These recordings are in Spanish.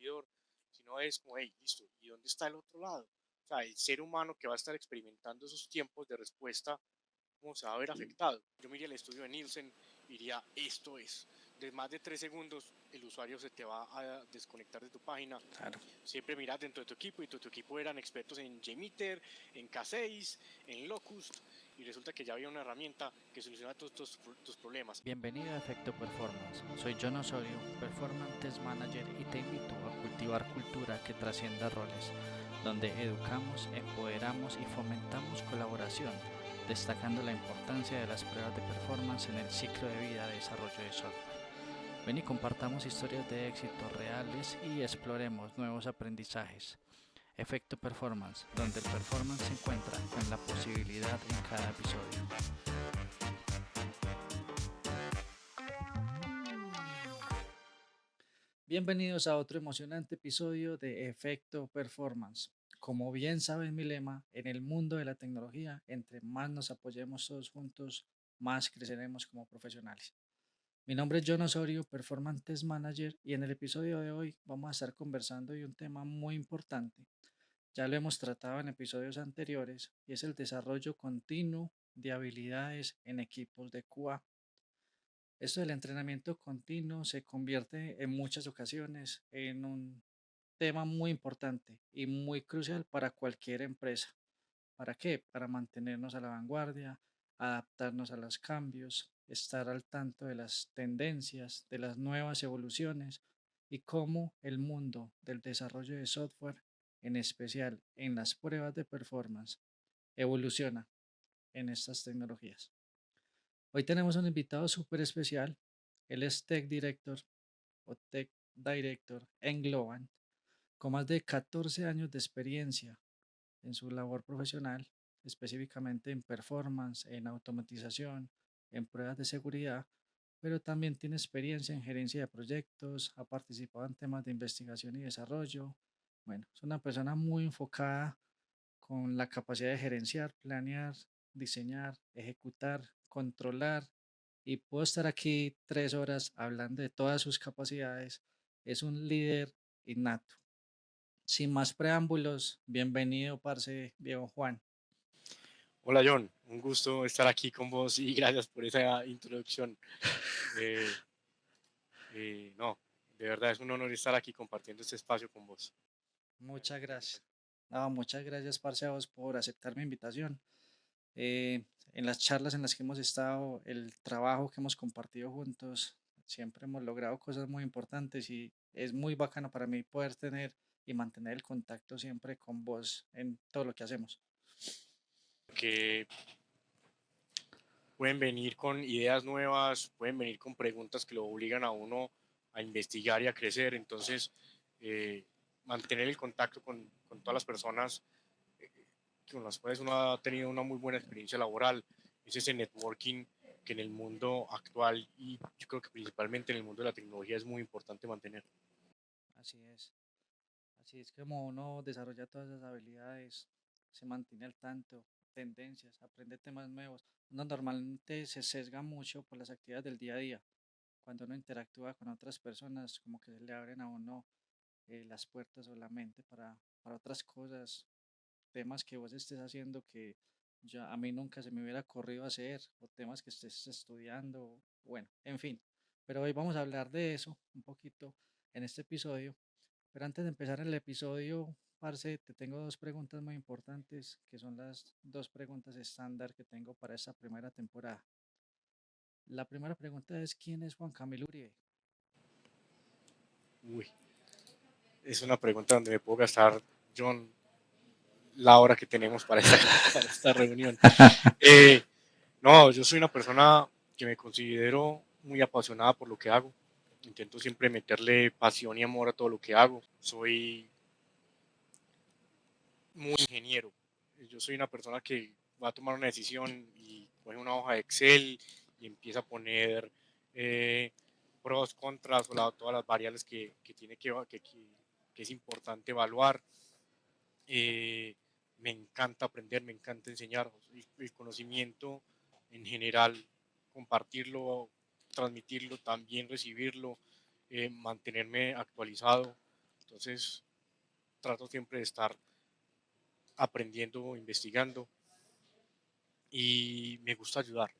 servidor, sino es como, hey, listo, ¿y dónde está el otro lado? O sea, el ser humano que va a estar experimentando esos tiempos de respuesta, ¿cómo se va a ver afectado? Yo miraría el estudio de Nielsen y diría, esto es, de más de 3 segundos el usuario se te va a desconectar de tu página. Claro. Siempre miras dentro de tu equipo y tu equipo eran expertos en JMeter, en K6, en Locust, y resulta que ya había una herramienta que soluciona todos tus problemas. Bienvenido a Efecto Performance. Soy John Osorio, Performance Test Manager, y te invito a cultivar cultura que trascienda roles, donde educamos, empoderamos y fomentamos colaboración, destacando la importancia de las pruebas de performance en el ciclo de vida de desarrollo de software. Ven y compartamos historias de éxito reales y exploremos nuevos aprendizajes. Efecto Performance, donde el performance se encuentra con la posibilidad en cada episodio. Bienvenidos a otro emocionante episodio de Efecto Performance. Como bien saben mi lema, en el mundo de la tecnología, entre más nos apoyemos todos juntos, más creceremos como profesionales. Mi nombre es John Osorio, Performance Test Manager, y en el episodio de hoy vamos a estar conversando de un tema muy importante. Ya lo hemos tratado en episodios anteriores y es el desarrollo continuo de habilidades en equipos de QA. Esto del entrenamiento continuo se convierte en muchas ocasiones en un tema muy importante y muy crucial para cualquier empresa. ¿Para qué? Para mantenernos a la vanguardia, adaptarnos a los cambios, estar al tanto de las tendencias, de las nuevas evoluciones y cómo el mundo del desarrollo de software, en especial en las pruebas de performance, evoluciona en estas tecnologías. Hoy tenemos un invitado súper especial. Él es Tech Director o Tech Director en Globant, con más de 14 años de experiencia en su labor profesional, específicamente en performance, en automatización, en pruebas de seguridad, pero también tiene experiencia en gerencia de proyectos, ha participado en temas de investigación y desarrollo. Bueno, es una persona muy enfocada con la capacidad de gerenciar, planear, diseñar, ejecutar, controlar, y puedo estar aquí 3 horas hablando de todas sus capacidades. Es un líder innato. Sin más preámbulos, bienvenido, parce Diego Juan. Hola John, un gusto estar aquí con vos y gracias por esa introducción. Eh, no, de verdad es un honor estar aquí compartiendo este espacio con vos. Muchas gracias. No, muchas gracias, parce, a vos por aceptar mi invitación. Eh, en las charlas en las que hemos estado, el trabajo que hemos compartido juntos, siempre hemos logrado cosas muy importantes y es muy bacano para mí poder tener y mantener el contacto siempre con vos en todo lo que hacemos. Que pueden venir con ideas nuevas, pueden venir con preguntas que lo obligan a uno a investigar y a crecer. Entonces, eh, mantener el contacto con todas las personas con las cuales uno ha tenido una muy buena experiencia laboral, es ese networking que en el mundo actual y yo creo que principalmente en el mundo de la tecnología es muy importante mantener. Así es. Así es como uno desarrolla todas esas habilidades, se mantiene al tanto, tendencias, aprende temas nuevos. Uno normalmente se sesga mucho por las actividades del día a día. Cuando uno interactúa con otras personas, como que se le abren a uno las puertas o la mente para otras cosas, temas que vos estés haciendo que ya a mí nunca se me hubiera ocurrido hacer, o temas que estés estudiando, bueno, en fin. Pero hoy vamos a hablar de eso un poquito en este episodio. Pero antes de empezar el episodio, Parce, te tengo dos preguntas muy importantes, que son las dos preguntas estándar que tengo para esta primera temporada. La primera pregunta es, ¿quién es Juan Camilo Uribe? Uy, es una pregunta donde me puedo gastar, John, la hora que tenemos para esta, para esta reunión. Eh, no, yo soy una persona que me considero muy apasionada por lo que hago. Intento siempre meterle pasión y amor a todo lo que hago. Soy muy ingeniero. Yo soy una persona que va a tomar una decisión y coge una hoja de Excel y empieza a poner pros, contras o todas las variables que tiene que es importante evaluar. Eh, Me encanta aprender, me encanta enseñar el conocimiento en general, compartirlo, transmitirlo, también recibirlo, mantenerme actualizado. Entonces trato siempre de estar aprendiendo, investigando y me gusta ayudar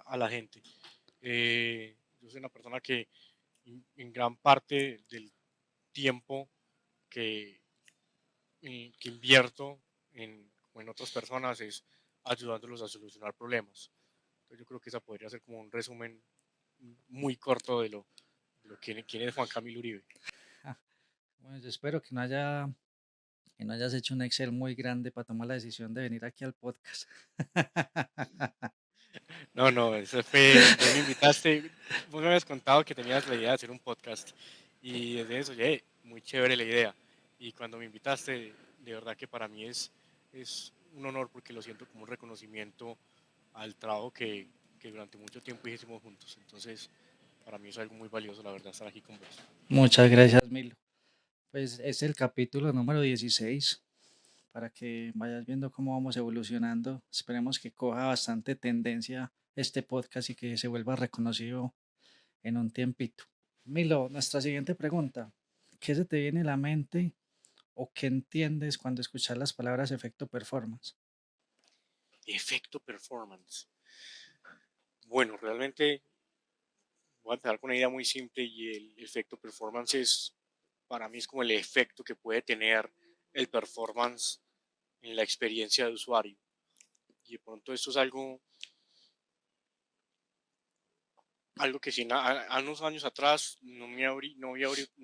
a la gente. Yo soy una persona que en gran parte del tiempo que, que invierto en otras personas es ayudándolos a solucionar problemas. Entonces yo creo que esa podría ser como un resumen muy corto de lo quién es Juan Camilo Uribe. Ah, bueno, yo espero que no hayas hecho un Excel muy grande para tomar la decisión de venir aquí al podcast. No, no, eso fue, vos me invitaste, vos me habías contado que tenías la idea de hacer un podcast y desde eso, oye, muy chévere la idea. Y cuando me invitaste, de verdad que para mí es un honor porque lo siento como un reconocimiento al trabajo que durante mucho tiempo hicimos juntos. Entonces, para mí es algo muy valioso, la verdad, estar aquí con vos. Muchas gracias, Milo. Pues es el capítulo número 16 para que vayas viendo cómo vamos evolucionando. Esperemos que coja bastante tendencia este podcast y que se vuelva reconocido en un tiempito. Milo, nuestra siguiente pregunta. ¿Qué se te viene a la mente o qué entiendes cuando escuchas las palabras efecto performance? Efecto performance. Bueno, realmente voy a empezar con una idea muy simple y el efecto performance para mí es como el efecto que puede tener el performance en la experiencia de usuario. Y de pronto esto es algo que si a unos años atrás no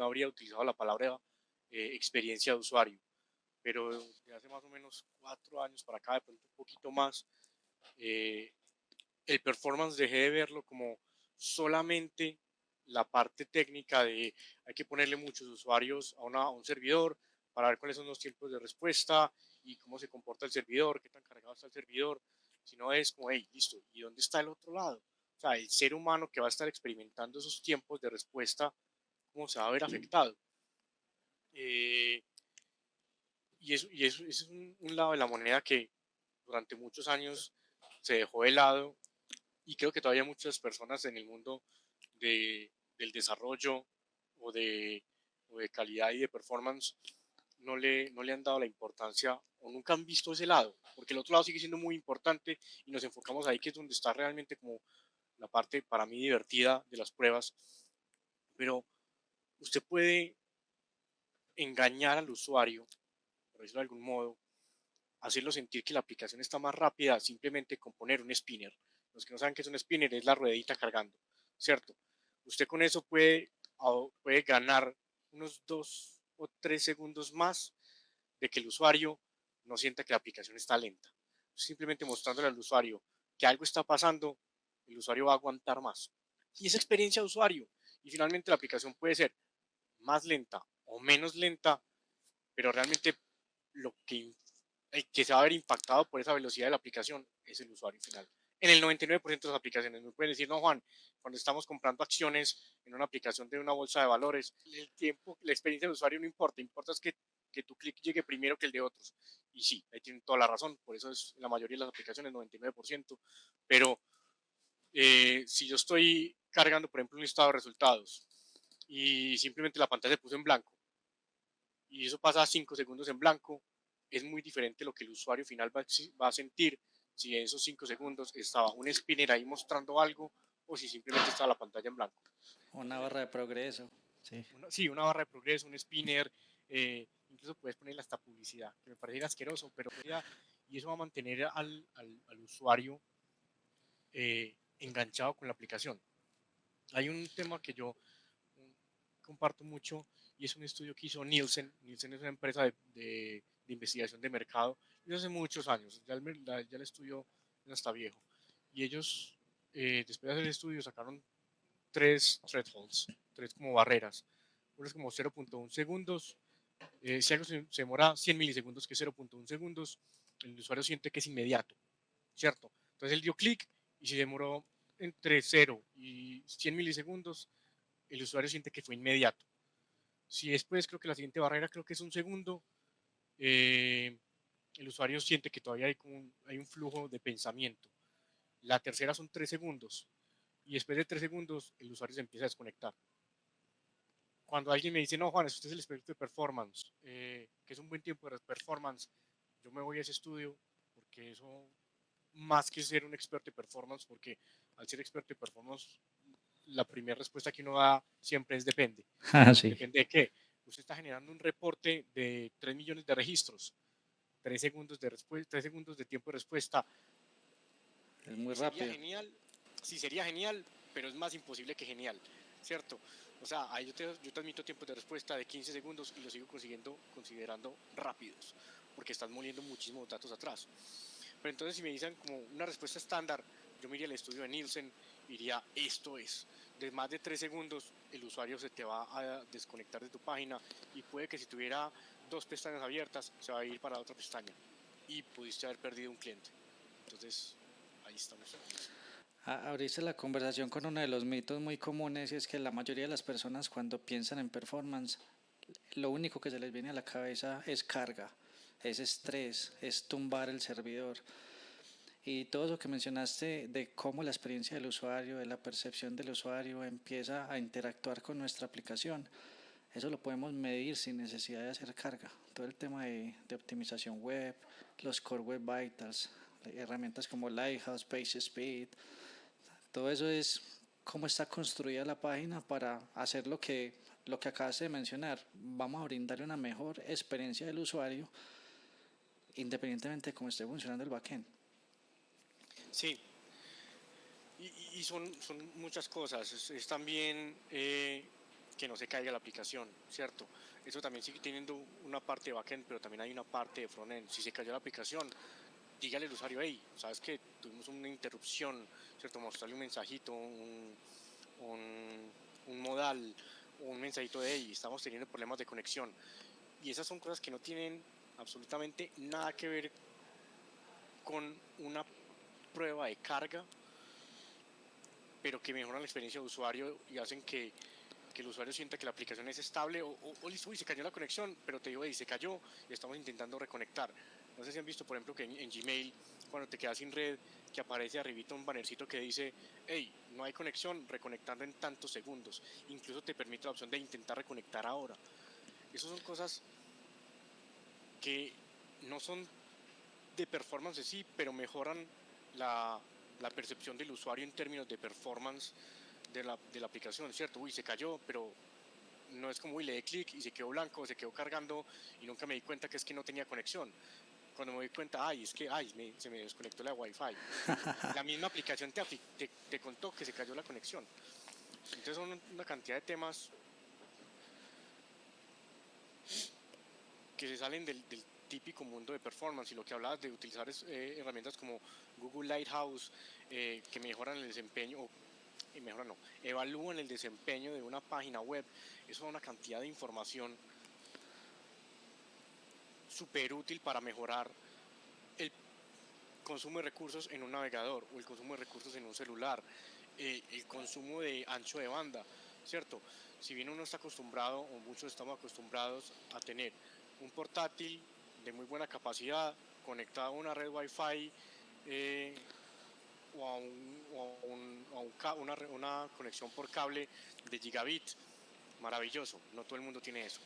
habría utilizado la palabra experiencia de usuario, pero de hace más o menos 4 años para acá, de pronto un poquito más, eh, el performance dejé de verlo como solamente la parte técnica de hay que ponerle muchos usuarios a un servidor para ver cuáles son los tiempos de respuesta y cómo se comporta el servidor, qué tan cargado está el servidor, sino es como, hey, listo, ¿y dónde está el otro lado? O sea, el ser humano que va a estar experimentando esos tiempos de respuesta, ¿cómo se va a ver afectado? Eh, ese es un lado de la moneda que durante muchos años se dejó de lado y creo que todavía muchas personas en el mundo del desarrollo o de, o de calidad y de performance no le han dado la importancia o nunca han visto ese lado, porque el otro lado sigue siendo muy importante y nos enfocamos ahí, que es donde está realmente como la parte para mí divertida de las pruebas, pero usted puede engañar al usuario, por decirlo de algún modo, hacerlo sentir que la aplicación está más rápida simplemente con poner un spinner. Los que no saben qué es un spinner es la ruedita cargando, ¿cierto? Usted con eso puede ganar unos 2 o 3 segundos más de que el usuario no sienta que la aplicación está lenta. Simplemente mostrándole al usuario que algo está pasando, el usuario va a aguantar más. Y esa experiencia de usuario. Y finalmente la aplicación puede ser más lenta o menos lenta, pero realmente lo que el que se va a ver impactado por esa velocidad de la aplicación es el usuario final. En el 99% de las aplicaciones me pueden decir, no, Juan, cuando estamos comprando acciones en una aplicación de una bolsa de valores, el tiempo, la experiencia del usuario no importa, importa es que tu clic llegue primero que el de otros. Y sí, ahí tienen toda la razón, por eso es la mayoría de las aplicaciones, 99%, pero si yo estoy cargando, por ejemplo, un listado de resultados y simplemente la pantalla se puso en blanco, y eso pasa 5 segundos en blanco, es muy diferente lo que el usuario final va a sentir si en esos 5 segundos estaba un spinner ahí mostrando algo o si simplemente estaba la pantalla en blanco. Una barra de progreso. Sí. Sí, una barra de progreso, un spinner, incluso puedes ponerle hasta publicidad, que me parece asqueroso, pero y eso va a mantener al usuario enganchado con la aplicación. Hay un tema que yo comparto mucho y es un estudio que hizo Nielsen. Nielsen es una empresa de investigación de mercado. Eso hace muchos años, ya el estudio no está viejo. Y ellos, después de hacer el estudio, sacaron tres thresholds, tres como barreras. Uno es como 0.1 segundos. Si algo se demora 100 milisegundos, que es 0.1 segundos, el usuario siente que es inmediato, ¿cierto? Entonces él dio clic y si demoró entre 0 y 100 milisegundos, el usuario siente que fue inmediato. Si después creo que la siguiente barrera creo que es un segundo, eh, el usuario siente que todavía hay un flujo de pensamiento. La tercera son 3 segundos y después de 3 segundos el usuario se empieza a desconectar. cuando alguien me dice, no, Juan, usted es el experto de performance, que es un buen tiempo de performance, yo me voy a ese estudio porque eso, más que ser un experto de performance, porque al ser experto de performance, la primera respuesta que uno da siempre es depende. Ah, sí, ¿Depende de qué? Usted está generando un reporte de 3 millones de registros, 3 segundos de, 3 segundos de tiempo de respuesta. es muy Sería rápido. genial, sí, sería genial, pero es más imposible que genial, ¿cierto? O sea, ahí yo te admito tiempos de respuesta de 15 segundos y lo sigo considerando rápidos, porque están moliendo muchísimos datos atrás. Pero entonces si me dicen como una respuesta estándar, yo me iría al estudio de Nielsen y diría, esto es, de más de 3 segundos el usuario se te va a desconectar de tu página y puede que si tuviera 2 pestañas abiertas se va a ir para otra pestaña y pudiste haber perdido un cliente. Entonces, ahí estamos. Abriste la conversación con uno de los mitos muy comunes y es que la mayoría de las personas cuando piensan en performance, lo único que se les viene a la cabeza es carga, es estrés, es tumbar el servidor. Y todo lo que mencionaste de cómo la experiencia del usuario, de la percepción del usuario empieza a interactuar con nuestra aplicación, eso lo podemos medir sin necesidad de hacer carga. Todo el tema de optimización web, los Core Web Vitals, herramientas como Lighthouse, PageSpeed, todo eso es cómo está construida la página para hacer lo que acabas de mencionar. Vamos a brindarle una mejor experiencia del usuario independientemente de cómo esté funcionando el backend. Sí, y son muchas cosas. Es también que no se caiga la aplicación, ¿cierto? Eso también sigue teniendo una parte de backend, pero también hay una parte de frontend. Si se cayó la aplicación, dígale al usuario, hey, sabes que tuvimos una interrupción, ¿cierto? Mostrarle un mensajito, un modal, un mensajito de, hey, estamos teniendo problemas de conexión. Y esas son cosas que no tienen absolutamente nada que ver con una prueba de carga, pero que mejoran la experiencia de usuario y hacen que el usuario sienta que la aplicación es estable o listo, uy, se cayó la conexión, pero te digo, hey, se cayó y estamos intentando reconectar. No sé si han visto, por ejemplo, que en Gmail, cuando te quedas sin red, que aparece arribita un bannercito que dice, hey, no hay conexión, reconectando en tantos segundos. Incluso te permite la opción de intentar reconectar ahora. Esas son cosas que no son de performance en sí, pero mejoran la, la percepción del usuario en términos de performance de la aplicación, ¿cierto? Uy, se cayó, pero no es como, uy, le di clic y se quedó blanco, se quedó cargando y nunca me di cuenta que es que no tenía conexión. Cuando me di cuenta, ay, es que se me desconectó la Wi-Fi. La misma aplicación te contó que se cayó la conexión. Entonces son una cantidad de temas que se salen del típico mundo de performance y lo que hablabas de utilizar herramientas como Google Lighthouse que mejoran el desempeño, mejoran no, evalúan el desempeño de una página web. Eso es una cantidad de información súper útil para mejorar el consumo de recursos en un navegador o el consumo de recursos en un celular, el consumo de ancho de banda, ¿cierto? Si bien uno está acostumbrado, o muchos estamos acostumbrados a tener un portátil de muy buena capacidad conectado a una red Wi-Fi o una conexión por cable de gigabit, maravilloso, no todo el mundo tiene eso.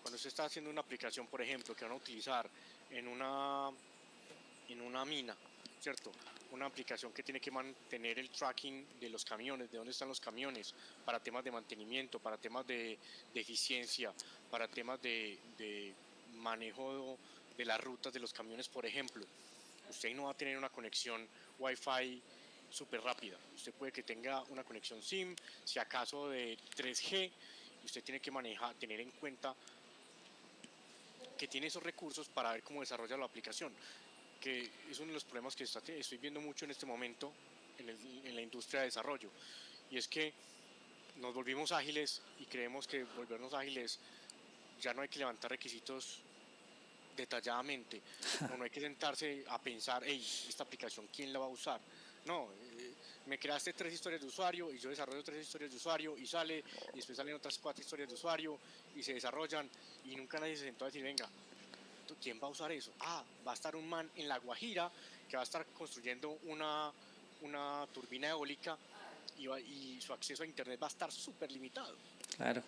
Cuando usted está haciendo una aplicación, por ejemplo, que van a utilizar en una mina, ¿cierto? Una aplicación que tiene que mantener el tracking de los camiones, de dónde están los camiones, para temas de mantenimiento, para temas de eficiencia, para temas de manejo de las rutas de los camiones, por ejemplo. Usted no va a tener una conexión Wi-Fi súper rápida. Usted puede que tenga una conexión SIM, si acaso de 3G, y usted tiene que tener en cuenta que tiene esos recursos para ver cómo desarrolla la aplicación, que es uno de los problemas que estoy viendo mucho en este momento en la industria de desarrollo, y es que nos volvimos ágiles y creemos que volvernos ágiles ya no hay que levantar requisitos detalladamente, o no hay que sentarse a pensar, hey, esta aplicación, ¿quién la va a usar? No, me creaste 3 historias de usuario y yo desarrollo 3 historias de usuario y sale, y después salen otras 4 historias de usuario y se desarrollan y nunca nadie se sentó a decir, venga, ¿quién va a usar eso? Va a estar un man en La Guajira que va a estar construyendo una turbina eólica y su acceso a internet va a estar súper limitado. Claro.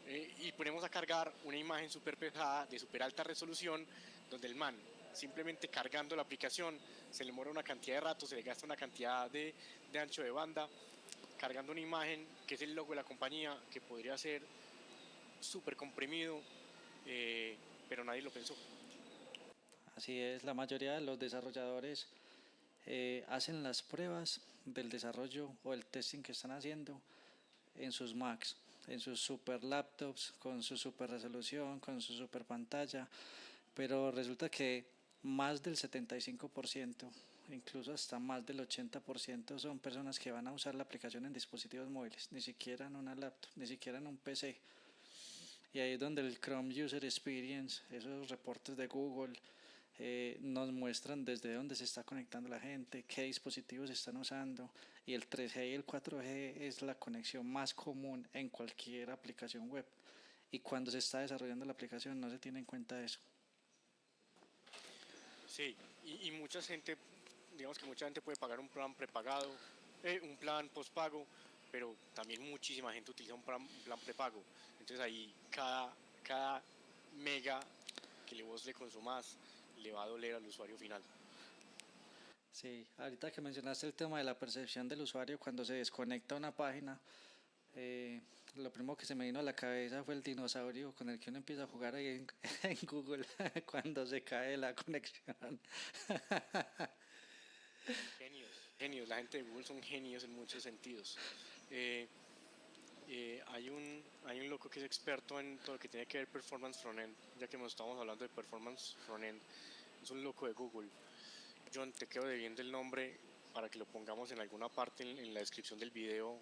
Y ponemos a cargar una imagen súper pesada de súper alta resolución, donde el man, simplemente cargando la aplicación, se le demora una cantidad de rato, se le gasta una cantidad de ancho de banda, cargando una imagen que es el logo de la compañía, que podría ser súper comprimido, pero nadie lo pensó. Así es, la mayoría de los desarrolladores hacen las pruebas del desarrollo o el testing que están haciendo en sus Macs, en sus super laptops, con su super resolución, con su super pantalla, pero resulta que más del 75%, incluso hasta más del 80% son personas que van a usar la aplicación en dispositivos móviles, ni siquiera en una laptop, ni siquiera en un PC. Y ahí es donde el Chrome User Experience, esos reportes de Google, nos muestran desde dónde se está conectando la gente, qué dispositivos están usando, y el 3G y el 4G es la conexión más común en cualquier aplicación web, y cuando se está desarrollando la aplicación no se tiene en cuenta eso. Sí, y mucha gente, digamos que mucha gente puede pagar un plan prepagado, un plan postpago, pero también muchísima gente utiliza un plan prepago. Entonces ahí cada mega que vos le consumas le va a doler al usuario final. Sí, ahorita que mencionaste el tema de la percepción del usuario cuando se desconecta una página, lo primero que se me vino a la cabeza fue el dinosaurio con el que uno empieza a jugar ahí en Google cuando se cae la conexión. Genios, la gente de Google son genios en muchos sentidos. Hay un loco que es experto en todo lo que tiene que ver performance frontend, ya que nos estamos hablando de performance frontend, es un loco de Google. John, te quedo debiendo el nombre para que lo pongamos en alguna parte en la descripción del video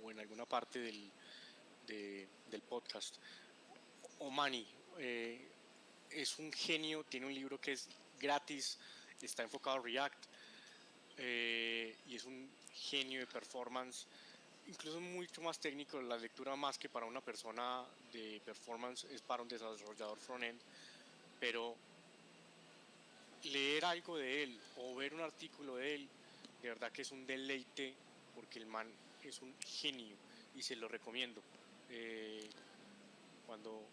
o en alguna parte del podcast. Omani es un genio, tiene un libro que es gratis, está enfocado a React y es un genio de performance, incluso mucho más técnico. La lectura, más que para una persona de performance, es para un desarrollador frontend, pero leer algo de él o ver un artículo de él, de verdad que es un deleite, porque el man es un genio y se lo recomiendo. Cuando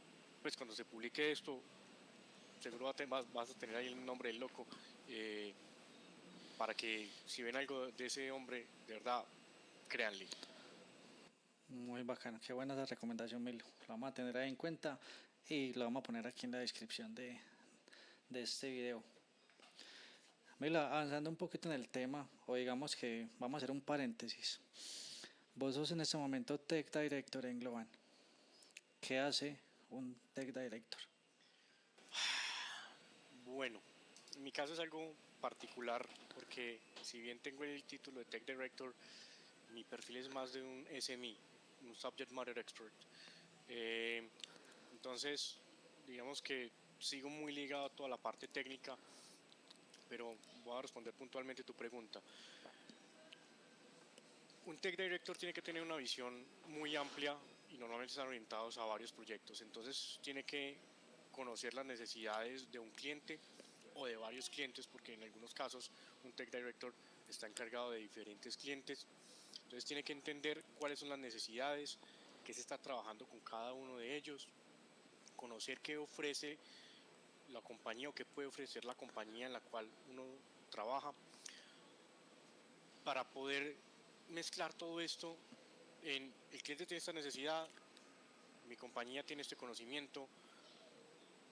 se publique esto, seguro vas a tener ahí el nombre del loco, para que si ven algo de ese hombre, de verdad, créanle. Muy bacano, qué buena esa recomendación, Milo. Lo vamos a tener ahí en cuenta y lo vamos a poner aquí en la descripción de este video. Milo, avanzando un poquito en el tema, o digamos que vamos a hacer un paréntesis. Vos sos en este momento Tech Director en Globant. ¿Qué hace un Tech Director? Bueno, en mi caso es algo particular, porque si bien tengo el título de Tech Director, mi perfil es más de un SME, un Subject Matter Expert. Entonces, digamos que sigo muy ligado a toda la parte técnica, pero voy a responder puntualmente tu pregunta. Un Tech Director tiene que tener una visión muy amplia y normalmente están orientados a varios proyectos. Entonces tiene que conocer las necesidades de un cliente o de varios clientes, porque en algunos casos un Tech Director está encargado de diferentes clientes. Entonces tiene que entender cuáles son las necesidades, qué se está trabajando con cada uno de ellos, conocer qué ofrece la compañía o qué puede ofrecer la compañía en la cual uno trabaja, para poder mezclar todo esto en: el cliente tiene esta necesidad, mi compañía tiene este conocimiento,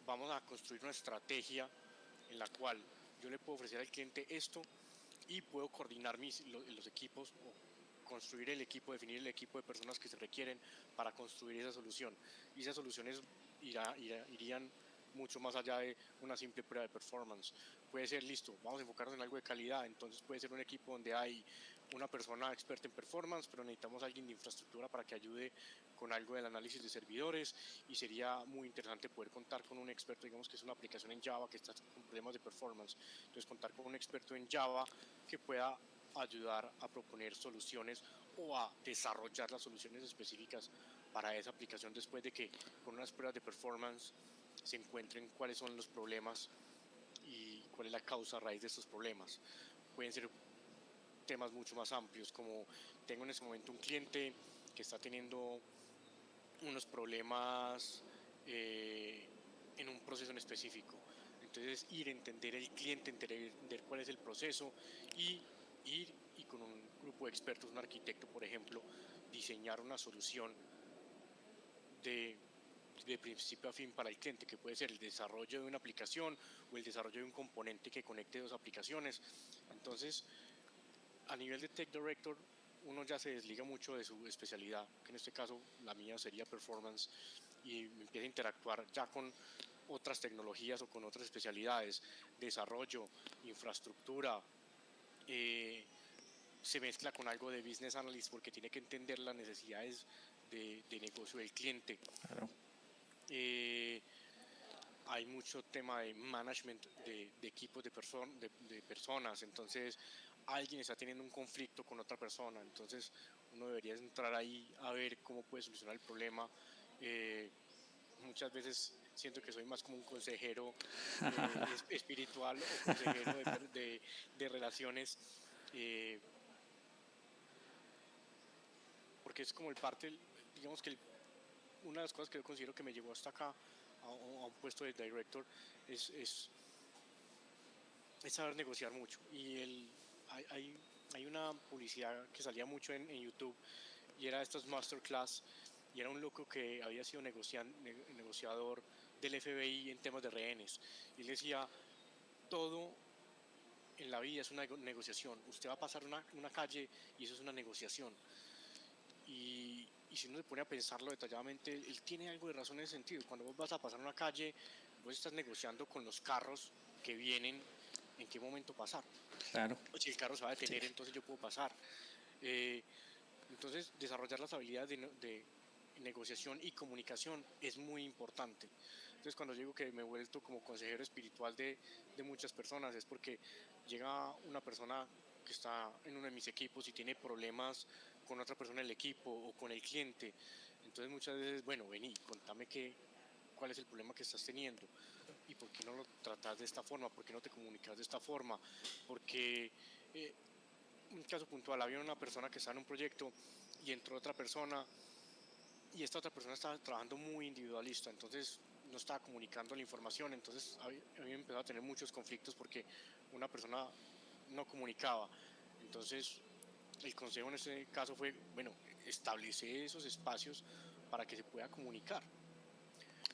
vamos a construir una estrategia en la cual yo le puedo ofrecer al cliente esto y puedo coordinar los equipos, o construir el equipo, definir el equipo de personas que se requieren para construir esa solución. Y esas soluciones irían mucho más allá de una simple prueba de performance. Puede ser: listo, vamos a enfocarnos en algo de calidad, entonces puede ser un equipo donde hay una persona experta en performance, pero necesitamos a alguien de infraestructura para que ayude con algo del análisis de servidores, y sería muy interesante poder contar con un experto, digamos que es una aplicación en Java que está con problemas de performance, entonces contar con un experto en Java que pueda ayudar a proponer soluciones o a desarrollar las soluciones específicas para esa aplicación, después de que con unas pruebas de performance se encuentren cuáles son los problemas y cuál es la causa raíz de estos problemas. Pueden ser temas mucho más amplios, como: tengo en este momento un cliente que está teniendo unos problemas en un proceso en específico. Entonces, ir a entender el cliente, entender cuál es el proceso y ir y con un grupo de expertos, un arquitecto, por ejemplo, diseñar una solución de, de principio a fin para el cliente, que puede ser el desarrollo de una aplicación o el desarrollo de un componente que conecte dos aplicaciones. Entonces, a nivel de Tech Director, uno ya se desliga mucho de su especialidad, que en este caso la mía sería performance, y empieza a interactuar ya con otras tecnologías o con otras especialidades, desarrollo, infraestructura, se mezcla con algo de business analyst porque tiene que entender las necesidades de negocio del cliente. Claro. Hay mucho tema de management de equipos de personas, entonces alguien está teniendo un conflicto con otra persona, entonces uno debería entrar ahí a ver cómo puede solucionar el problema. Muchas veces siento que soy más como un consejero espiritual o consejero de relaciones, porque es como el parte, digamos que una de las cosas que yo considero que me llevó hasta acá a un puesto de director es saber negociar mucho. Y hay una publicidad que salía mucho en YouTube y era estos masterclass, y era un loco que había sido negociador del FBI en temas de rehenes. Y él decía, todo en la vida es una negociación. Usted va a pasar una calle y eso es una negociación. Y si uno se pone a pensarlo detalladamente, él tiene algo de razón en ese sentido. Cuando vos vas a pasar una calle, vos estás negociando con los carros que vienen en qué momento pasar. Claro. O si el carro se va a detener, sí, entonces yo puedo pasar. Entonces, desarrollar las habilidades de negociación y comunicación es muy importante. Entonces, cuando yo digo que me he vuelto como consejero espiritual de muchas personas, es porque llega una persona que está en uno de mis equipos y tiene problemas con otra persona del equipo o con el cliente. Entonces, muchas veces, bueno, vení, contame cuál es el problema que estás teniendo y por qué no lo tratas de esta forma, por qué no te comunicas de esta forma, porque un caso puntual, había una persona que estaba en un proyecto y entró otra persona y esta otra persona estaba trabajando muy individualista, entonces no estaba comunicando la información, entonces a mí me empezó a tener muchos conflictos porque una persona no comunicaba. Entonces el consejo en este caso fue, bueno, establece esos espacios para que se pueda comunicar.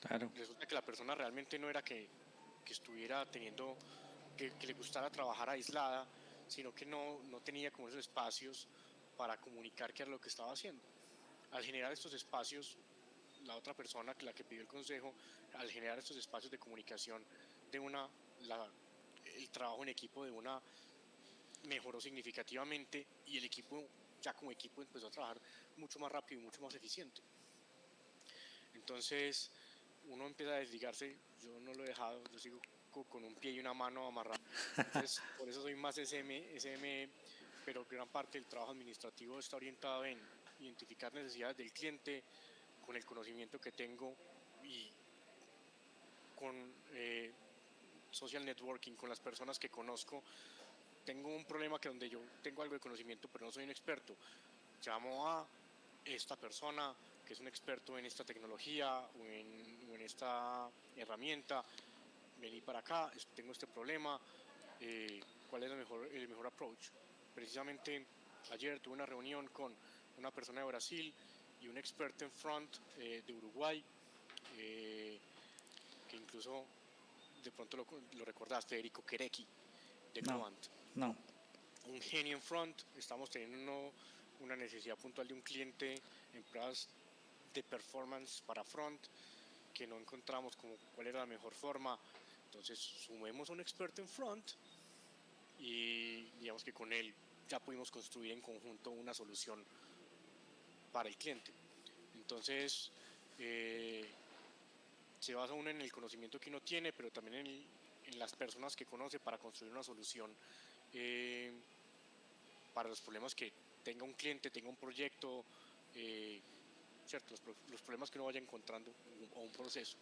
Claro. Resulta que la persona realmente no era que estuviera teniendo, que le gustara trabajar aislada, sino que no tenía como esos espacios para comunicar qué era lo que estaba haciendo. Al generar estos espacios, la otra persona, la que pidió el consejo, al generar estos espacios de comunicación el trabajo en equipo de una mejoró significativamente y el equipo, ya como equipo, empezó a trabajar mucho más rápido y mucho más eficiente. Entonces uno empieza a desligarse, yo no lo he dejado, yo sigo con un pie y una mano amarrado. Entonces por eso soy más SME, pero gran parte del trabajo administrativo está orientado en identificar necesidades del cliente con el conocimiento que tengo y con social networking, con las personas que conozco. Tengo un problema que donde yo tengo algo de conocimiento pero no soy un experto, llamo a esta persona que es un experto en esta tecnología o en esta herramienta, vení para acá, tengo este problema, ¿cuál es el mejor approach? Precisamente ayer tuve una reunión con una persona de Brasil y un experto en front de Uruguay, que incluso de pronto lo recordaste, Federico Querecki, de Globant. No. Un genio en front, estamos teniendo una necesidad puntual de un cliente en pruebas de performance para front, que no encontramos como cuál era la mejor forma. Entonces sumemos a un experto en front y digamos que con él ya pudimos construir en conjunto una solución para el cliente. Entonces se basa uno en el conocimiento que uno tiene, pero también en las personas que conoce para construir una solución para los problemas que tenga un cliente, tenga un proyecto, ¿cierto? Los problemas que uno vaya encontrando o un proceso.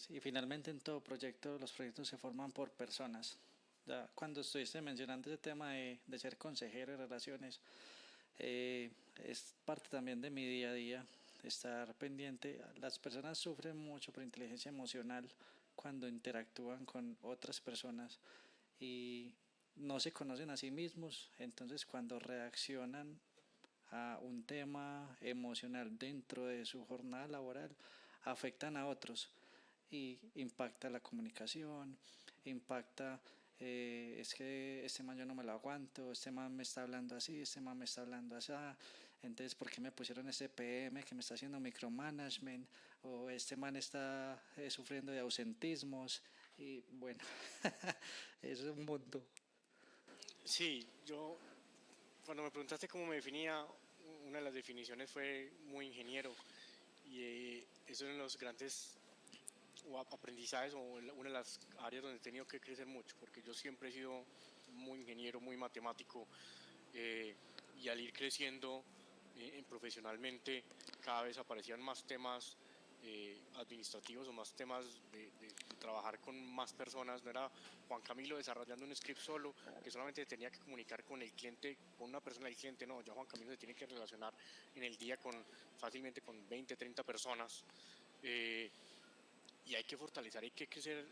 Y finalmente en todo proyecto los proyectos se forman por personas. Ya cuando estuviste mencionando ese tema de ser consejero de relaciones, es parte también de mi día a día. estar pendiente. Las personas sufren mucho por inteligencia emocional cuando interactúan con otras personas y no se conocen a sí mismos, entonces cuando reaccionan a un tema emocional dentro de su jornada laboral, afectan a otros y impacta la comunicación, impacta, es que este man yo no me lo aguanto, este man me está hablando así, este man me está hablando así, entonces ¿por qué me pusieron ese PM que me está haciendo micromanagement? O este man está sufriendo de ausentismos y bueno, es un mundo. Sí, yo cuando me preguntaste cómo me definía, una de las definiciones fue muy ingeniero y eso es uno de los grandes aprendizajes o una de las áreas donde he tenido que crecer mucho, porque yo siempre he sido muy ingeniero, muy matemático eh, y al ir creciendo profesionalmente cada vez aparecían más temas administrativos o más temas de trabajar con más personas. No era Juan Camilo desarrollando un script solo que solamente tenía que comunicar con el cliente, con una persona del cliente. No, ya Juan Camilo se tiene que relacionar en el día fácilmente con 20, 30 personas. Y hay que fortalecer, hay que crecer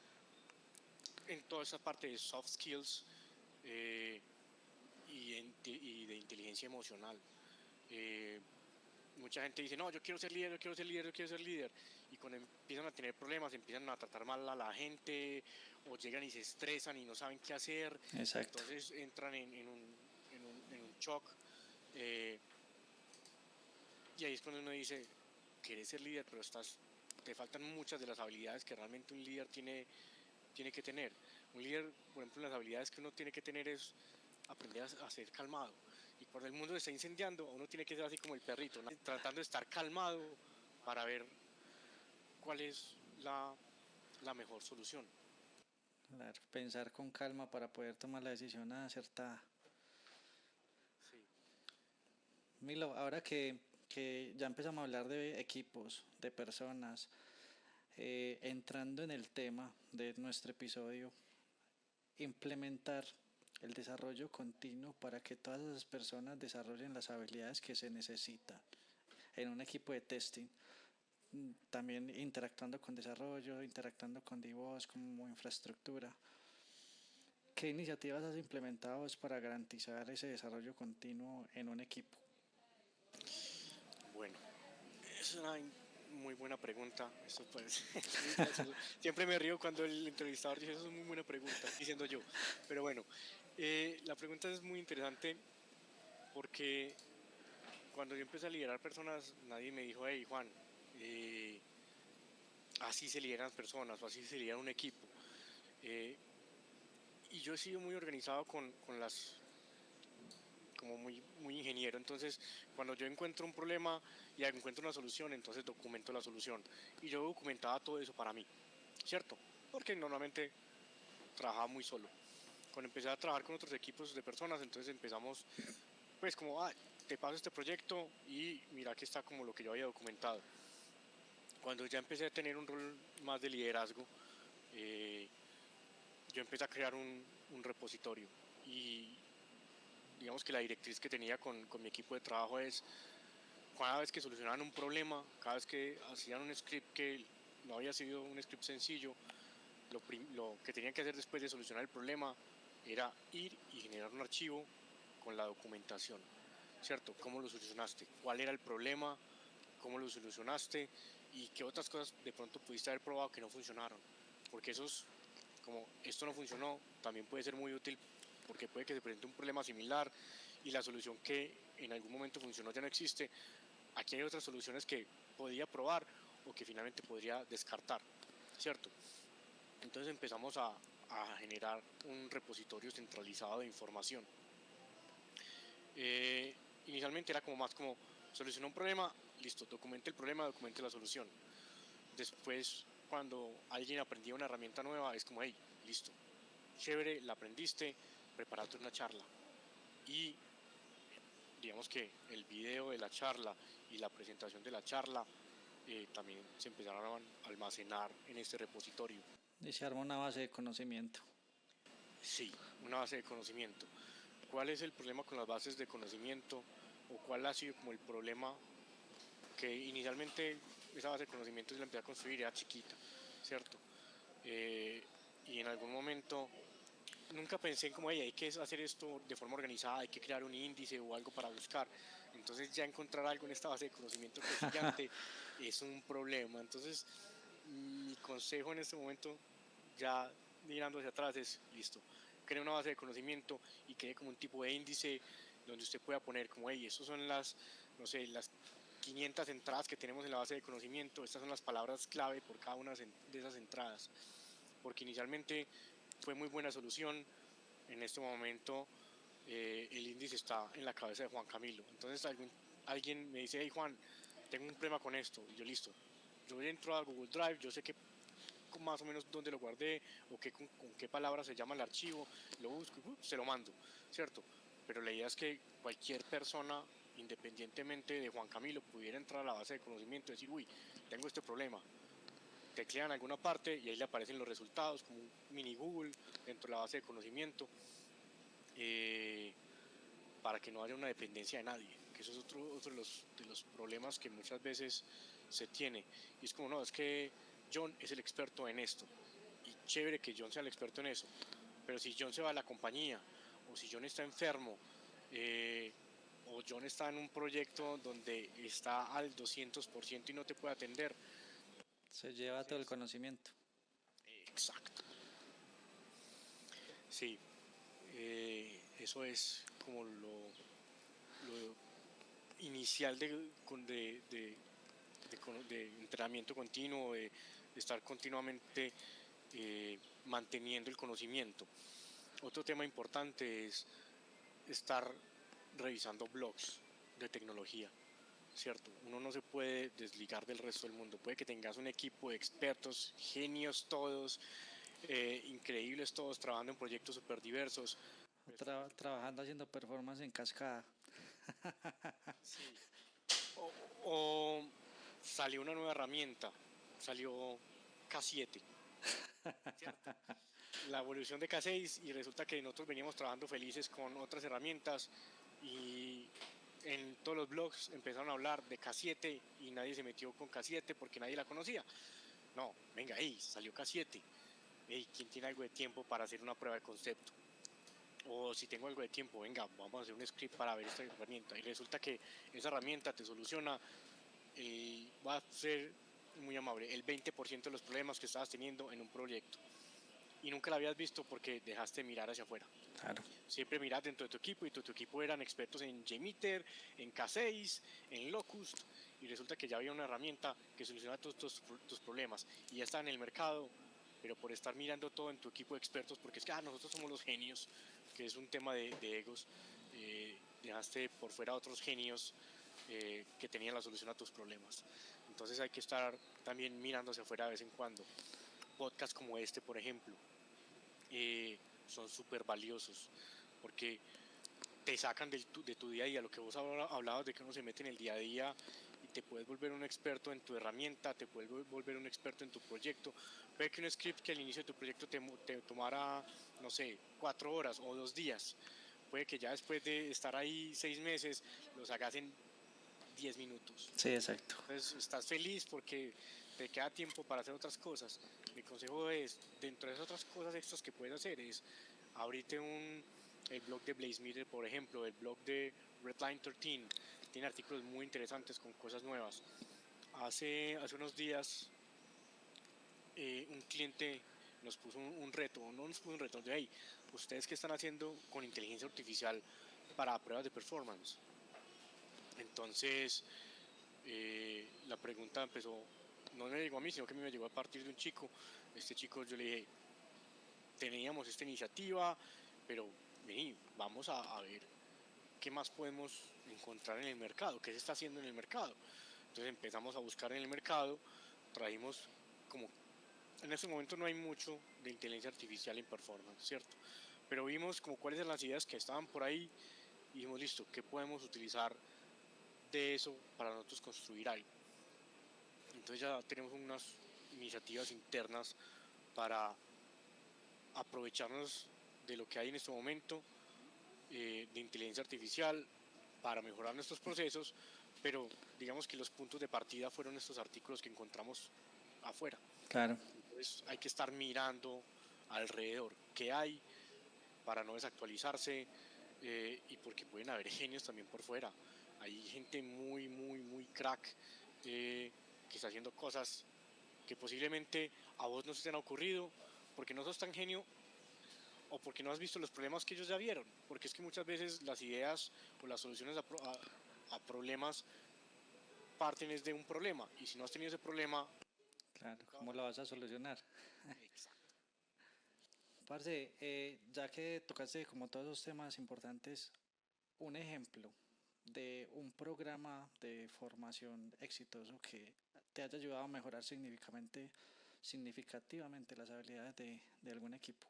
en toda esa parte de soft skills eh, y de inteligencia emocional. Eh, Mucha gente dice, no, yo quiero ser líder, yo quiero ser líder, yo quiero ser líder. Y cuando empiezan a tener problemas, empiezan a tratar mal a la gente, o llegan y se estresan y no saben qué hacer, Exacto. entonces entran en un shock. Eh, y ahí es cuando uno dice, quieres ser líder, pero te faltan muchas de las habilidades que realmente un líder tiene que tener. Un líder, por ejemplo, las habilidades que uno tiene que tener es aprender a ser calmado. Y cuando el mundo se está incendiando, uno tiene que ser así como el perrito, ¿no? Tratando de estar calmado para ver cuál es la mejor solución. Claro, pensar con calma para poder tomar la decisión acertada. Sí. Milo, ahora que ya empezamos a hablar de equipos, de personas, entrando en el tema de nuestro episodio, implementar el desarrollo continuo para que todas esas personas desarrollen las habilidades que se necesitan en un equipo de testing, también interactuando con desarrollo, interactuando con DevOps como infraestructura. ¿Qué iniciativas has implementado para garantizar ese desarrollo continuo en un equipo? Bueno, es una muy buena pregunta. Eso pues, es muy gracioso. Siempre me río cuando el entrevistador dice, eso es muy buena pregunta, diciendo yo. Pero bueno, la pregunta es muy interesante porque cuando yo empecé a liderar personas, nadie me dijo, hey Juan, así se lideran personas o así se lidera un equipo. Eh, y yo he sido muy organizado como muy ingeniero. Entonces, cuando yo encuentro un problema y encuentro una solución, entonces documento la solución. Y yo documentaba todo eso para mí, ¿cierto? Porque normalmente trabajaba muy solo. Cuando empecé a trabajar con otros equipos de personas, entonces empezamos, pues como, te paso este proyecto y mira que está como lo que yo había documentado. Cuando ya empecé a tener un rol más de liderazgo, eh, yo empecé a crear un repositorio y digamos que la directriz que tenía con mi equipo de trabajo es cada vez que solucionaban un problema, cada vez que hacían un script que no había sido un script sencillo, lo que tenían que hacer después de solucionar el problema era ir y generar un archivo con la documentación, ¿cierto? ¿Cómo lo solucionaste? ¿Cuál era el problema? ¿Cómo lo solucionaste? ¿Y qué otras cosas de pronto pudiste haber probado que no funcionaron? Porque como esto no funcionó, también puede ser muy útil porque puede que se presente un problema similar y la solución que en algún momento funcionó ya no existe. Aquí hay otras soluciones que podría probar o que finalmente podría descartar, ¿cierto? Entonces empezamos a generar un repositorio centralizado de información. Eh, Inicialmente era como más como solucionar un problema, listo, documente el problema, documente la solución. Después, cuando alguien aprendía una herramienta nueva, es como, hey, listo, chévere, la aprendiste, prepárate una charla. Y digamos que el video de la charla y la presentación de la charla también se empezaron a almacenar en este repositorio. Y se arma una base de conocimiento. Sí, una base de conocimiento. ¿Cuál es el problema con las bases de conocimiento? ¿O cuál ha sido como el problema porque inicialmente esa base de conocimientos la empecé a construir, era chiquita, ¿cierto? Y en algún momento nunca pensé en como, hey, hay que hacer esto de forma organizada, hay que crear un índice o algo para buscar. Entonces ya encontrar algo en esta base de conocimiento que es gigante es un problema. Entonces mi consejo en este momento, ya mirando hacia atrás, es listo. Cree una base de conocimiento y cree como un tipo de índice donde usted pueda poner como, hey, estas son las, no sé, las 500 entradas que tenemos en la base de conocimiento, estas son las palabras clave por cada una de esas entradas. Porque inicialmente fue muy buena solución. En este momento el índice está en la cabeza de Juan Camilo. Entonces alguien me dice, hey Juan, tengo un problema con esto. Y yo listo. Yo entro a Google Drive, yo sé que más o menos dónde lo guardé o con qué palabra se llama el archivo, lo busco y se lo mando, ¿cierto? Pero la idea es que cualquier persona, independientemente de Juan Camilo, pudiera entrar a la base de conocimiento y decir, uy, tengo este problema, teclean alguna parte y ahí le aparecen los resultados como un mini Google dentro de la base de conocimiento, para que no haya una dependencia de nadie, que eso es otro de los problemas que muchas veces se tiene. Y es como, no, es que John es el experto en esto, y chévere que John sea el experto en eso, pero si John se va a la compañía, o si John está enfermo, o John está en un proyecto donde está al 200% y no te puede atender, Se lleva todo el conocimiento. exacto. Sí, eso es como lo inicial de entrenamiento continuo, de estar continuamente manteniendo el conocimiento. Otro tema importante es estar revisando blogs de tecnología, ¿cierto? Uno no se puede desligar del resto del mundo. Puede que tengas un equipo de expertos, genios todos, increíbles todos, trabajando en proyectos súper diversos. Trabajando haciendo performance en cascada. Sí. O salió una nueva herramienta, salió K7, ¿cierto? La evolución de K6 y resulta que nosotros veníamos trabajando felices con otras herramientas y en todos los blogs empezaron a hablar de K7 y nadie se metió con K7 porque nadie la conocía. No, venga, ahí salió K7. Hey, ¿quién tiene algo de tiempo para hacer una prueba de concepto? O si tengo algo de tiempo, venga, vamos a hacer un script para ver esta herramienta. Y resulta que esa herramienta te soluciona, va a ser muy amable, el 20% de los problemas que estabas teniendo en un proyecto. Y nunca la habías visto porque dejaste de mirar hacia afuera. Claro. Siempre miras dentro de tu equipo y tu equipo eran expertos en JMeter, en K6, en Locust, y resulta que ya había una herramienta que soluciona todos tus problemas y ya está en el mercado, pero por estar mirando todo en tu equipo de expertos, porque es que nosotros somos los genios, que es un tema de egos, dejaste por fuera a otros genios que tenían la solución a tus problemas. Entonces hay que estar también mirando hacia afuera de vez en cuando. Podcasts como este, por ejemplo, son súper valiosos porque te sacan de tu día a día, lo que vos hablabas de que uno se mete en el día a día y te puedes volver un experto en tu herramienta, te puedes volver un experto en tu proyecto. Puede que un script que al inicio de tu proyecto te tomara, no sé, 4 horas o 2 días, puede que ya después de estar ahí 6 meses los hagas en 10 minutos. Sí, exacto. Entonces estás feliz porque te queda tiempo para hacer otras cosas. Mi consejo es, dentro de esas otras cosas extras que puedes hacer, es abrirte el blog de Blaze Meter, por ejemplo, el blog de Redline 13. Tiene artículos muy interesantes con cosas nuevas. Hace unos días un cliente nos puso un reto, no nos puso un reto, de hey, ¿ustedes qué están haciendo con inteligencia artificial para pruebas de performance? Entonces la pregunta empezó, no me llegó a mí, sino que me llegó a partir de un chico. Este chico, yo le dije, teníamos esta iniciativa, pero vení, vamos a ver qué más podemos encontrar en el mercado, qué se está haciendo en el mercado. Entonces empezamos a buscar en el mercado, trajimos como, en este momento no hay mucho de inteligencia artificial en performance, ¿cierto? Pero vimos como cuáles eran las ideas que estaban por ahí y dijimos, listo, ¿qué podemos utilizar de eso para nosotros construir algo? Entonces ya tenemos unas iniciativas internas para aprovecharnos de lo que hay en este momento de inteligencia artificial para mejorar nuestros procesos, pero digamos que los puntos de partida fueron estos artículos que encontramos afuera. Claro. Entonces hay que estar mirando alrededor qué hay para no desactualizarse, y porque pueden haber genios también por fuera. Hay gente muy crack, que está haciendo cosas que posiblemente a vos no se te han ocurrido porque no sos tan genio o porque no has visto los problemas que ellos ya vieron, porque es que muchas veces las ideas o las soluciones a problemas parten es de un problema, y si no has tenido ese problema... Claro, ¿cómo lo vas a solucionar? Exacto. Parce, ya que tocaste como todos los temas importantes, un ejemplo de un programa de formación exitoso que te haya ayudado a mejorar significativamente las habilidades de algún equipo.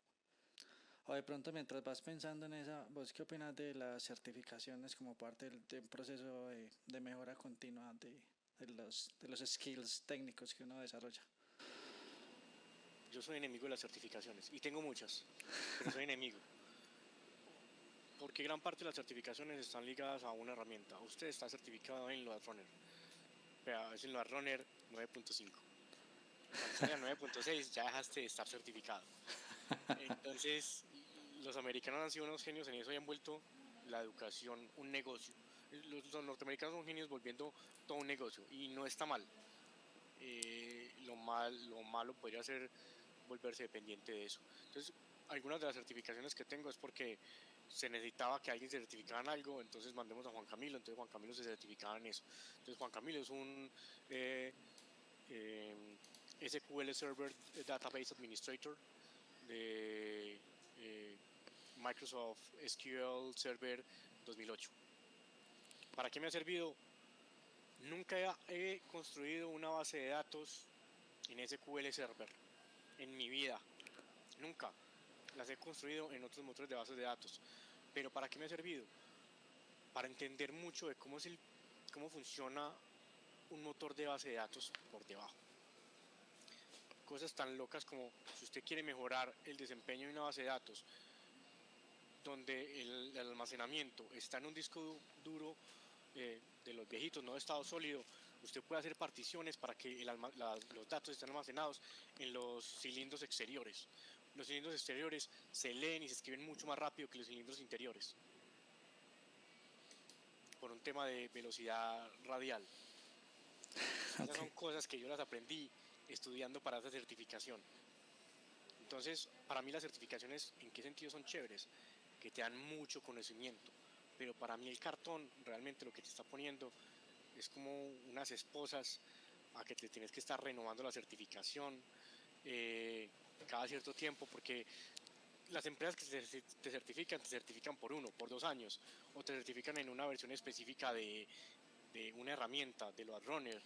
O de pronto mientras vas pensando en esa, ¿vos qué opinas de las certificaciones como parte de un proceso de mejora continua de los skills técnicos que uno desarrolla? Yo soy enemigo de las certificaciones, y tengo muchas, pero soy enemigo. Porque gran parte de las certificaciones están ligadas a una herramienta. Usted está certificado en LoadRunner, pero es en LoadRunner 9.5. Cuando sale a 9.6 ya dejaste de estar certificado. Entonces, los americanos han sido unos genios en eso y han vuelto la educación un negocio. Los norteamericanos son genios volviendo todo un negocio, y no está mal. Lo malo podría ser volverse dependiente de eso. Entonces, algunas de las certificaciones que tengo es porque se necesitaba que alguien se certificara en algo, entonces mandemos a Juan Camilo, entonces Juan Camilo se certificaba en eso. Entonces Juan Camilo es un SQL Server Database Administrator de Microsoft SQL Server 2008. ¿Para qué me ha servido? Nunca he construido una base de datos en SQL Server en mi vida, nunca. Las he construido en otros motores de bases de datos. Pero ¿para qué me ha servido? Para entender mucho de cómo funciona un motor de base de datos por debajo. Cosas tan locas como, si usted quiere mejorar el desempeño de una base de datos donde el almacenamiento está en un disco duro de los viejitos, no de estado sólido, usted puede hacer particiones para que los datos estén almacenados en los cilindros exteriores. Los cilindros exteriores se leen y se escriben mucho más rápido que los cilindros interiores, por un tema de velocidad radial. Esas son cosas que yo las aprendí estudiando para esa certificación. Entonces, para mí las certificaciones, ¿en qué sentido son chéveres? Que te dan mucho conocimiento, pero para mí el cartón realmente lo que te está poniendo es como unas esposas a que te tienes que estar renovando la certificación cada cierto tiempo, porque las empresas que te certifican por 1, por 2 años, o te certifican en una versión específica de una herramienta, de LoadRunner.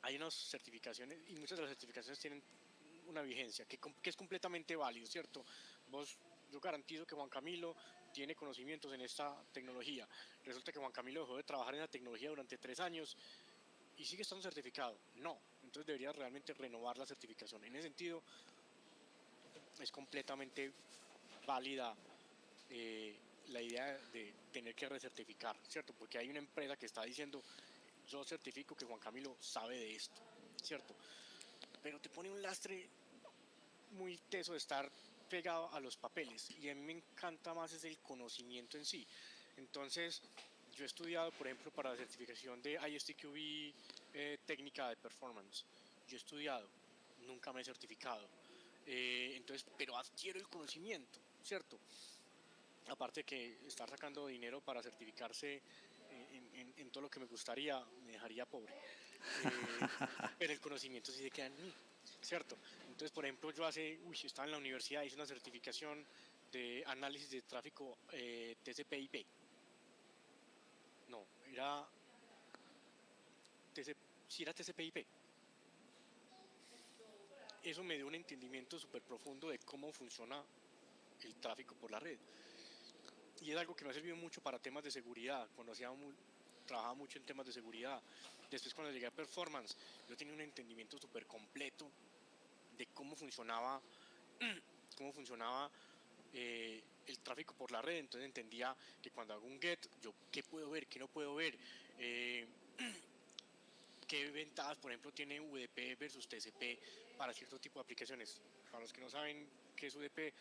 Hay unas certificaciones, y muchas de las certificaciones tienen una vigencia que es completamente válido, ¿cierto? Yo garantizo que Juan Camilo tiene conocimientos en esta tecnología. Resulta que Juan Camilo dejó de trabajar en la tecnología durante 3 años y sigue estando certificado. No, entonces debería realmente renovar la certificación. En ese sentido, es completamente válida la idea de tener que recertificar, ¿cierto? Porque hay una empresa que está diciendo, yo certifico que Juan Camilo sabe de esto, ¿cierto? Pero te pone un lastre muy teso de estar pegado a los papeles, y a mí me encanta más es el conocimiento en sí. Entonces, yo he estudiado, por ejemplo, para la certificación de ISTQB técnica de performance. Yo he estudiado, nunca me he certificado. Entonces, pero adquiero el conocimiento, ¿cierto? Aparte que estar sacando dinero para certificarse en todo lo que me gustaría me dejaría pobre. Pero el conocimiento sí se queda en mí, ¿cierto? Entonces, por ejemplo, yo estaba en la universidad, hice una certificación de análisis de tráfico TCP/IP. No, era sí era TCP/IP. Eso me dio un entendimiento súper profundo de cómo funciona el tráfico por la red. Y es algo que me ha servido mucho para temas de seguridad, cuando trabajaba mucho en temas de seguridad. Después, cuando llegué a performance, yo tenía un entendimiento súper completo de cómo funcionaba el tráfico por la red, entonces entendía que cuando hago un get, yo qué puedo ver, qué no puedo ver, qué ventajas, por ejemplo, tiene UDP versus TCP para cierto tipo de aplicaciones. Para los que no saben qué es UDP,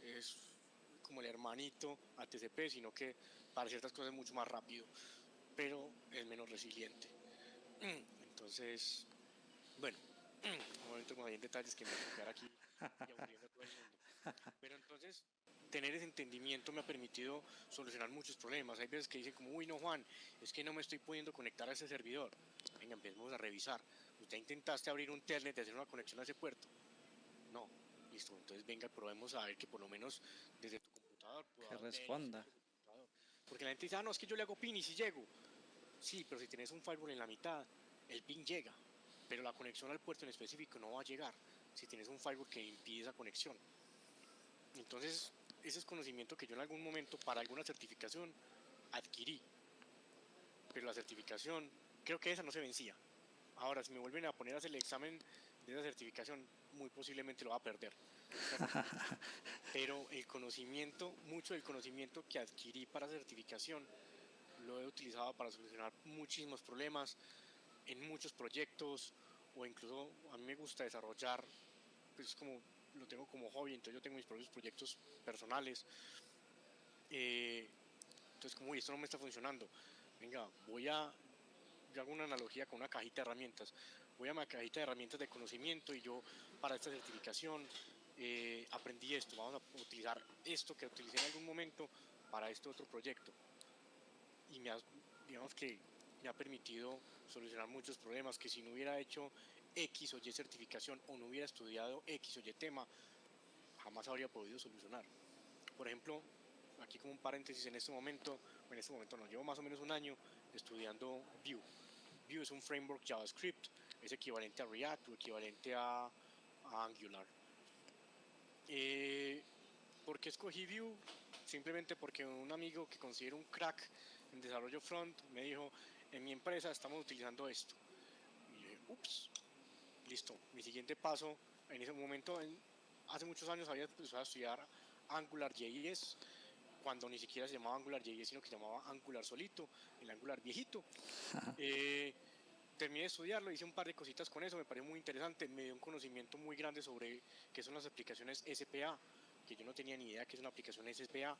es como el hermanito a TCP, sino que para ciertas cosas es mucho más rápido, pero es menos resiliente. Entonces, bueno, un momento como hay en detalles que me voy a quedar aquí y aburriendo a todo el mundo. Pero entonces, tener ese entendimiento me ha permitido solucionar muchos problemas. Hay veces que dicen como, uy, no, Juan, es que no me estoy pudiendo conectar a ese servidor. Venga, empecemos a revisar. ¿Usted intentaste abrir un telnet y hacer una conexión a ese puerto? No. Listo, entonces venga, probemos a ver que por lo menos desde tu computador Que pueda ver el responda. computador. Porque la gente dice, ah, no, es que yo le hago pin y si llego. Sí, pero si tienes un firewall en la mitad, el pin llega, pero la conexión al puerto en específico no va a llegar si tienes un firewall que impide esa conexión. Entonces, ese es conocimiento que yo en algún momento para alguna certificación adquirí, pero la certificación, creo que esa no se vencía. Ahora, si me vuelven a poner a hacer el examen de esa certificación, muy posiblemente lo va a perder. Pero el conocimiento, mucho del conocimiento que adquirí para certificación, lo he utilizado para solucionar muchísimos problemas en muchos proyectos, o incluso a mí me gusta desarrollar, pues como lo tengo como hobby, entonces yo tengo mis propios proyectos personales. Entonces, como, uy, esto no me está funcionando, venga, yo hago una analogía con una cajita de herramientas. Voy a una cajita de herramientas de conocimiento y yo para esta certificación aprendí esto, vamos a utilizar esto que utilicé en algún momento para este otro proyecto. Y digamos que me ha permitido solucionar muchos problemas que si no hubiera hecho X o Y certificación o no hubiera estudiado X o Y tema, jamás habría podido solucionar. Por ejemplo, aquí como un paréntesis, en este momento no, llevo más o menos un año estudiando Vue. Vue es un framework JavaScript, es equivalente a React o equivalente a Angular. ¿Por qué escogí Vue? Simplemente porque un amigo que considero un crack en desarrollo front me dijo, en mi empresa estamos utilizando esto. Y yo dije, ups, listo. Mi siguiente paso, en ese momento, hace muchos años había empezado a estudiar AngularJS, cuando ni siquiera se llamaba AngularJS, sino que se llamaba Angular solito, el Angular viejito. Terminé de estudiarlo, hice un par de cositas con eso, me pareció muy interesante, me dio un conocimiento muy grande sobre qué son las aplicaciones SPA, que yo no tenía ni idea que es una aplicación SPA,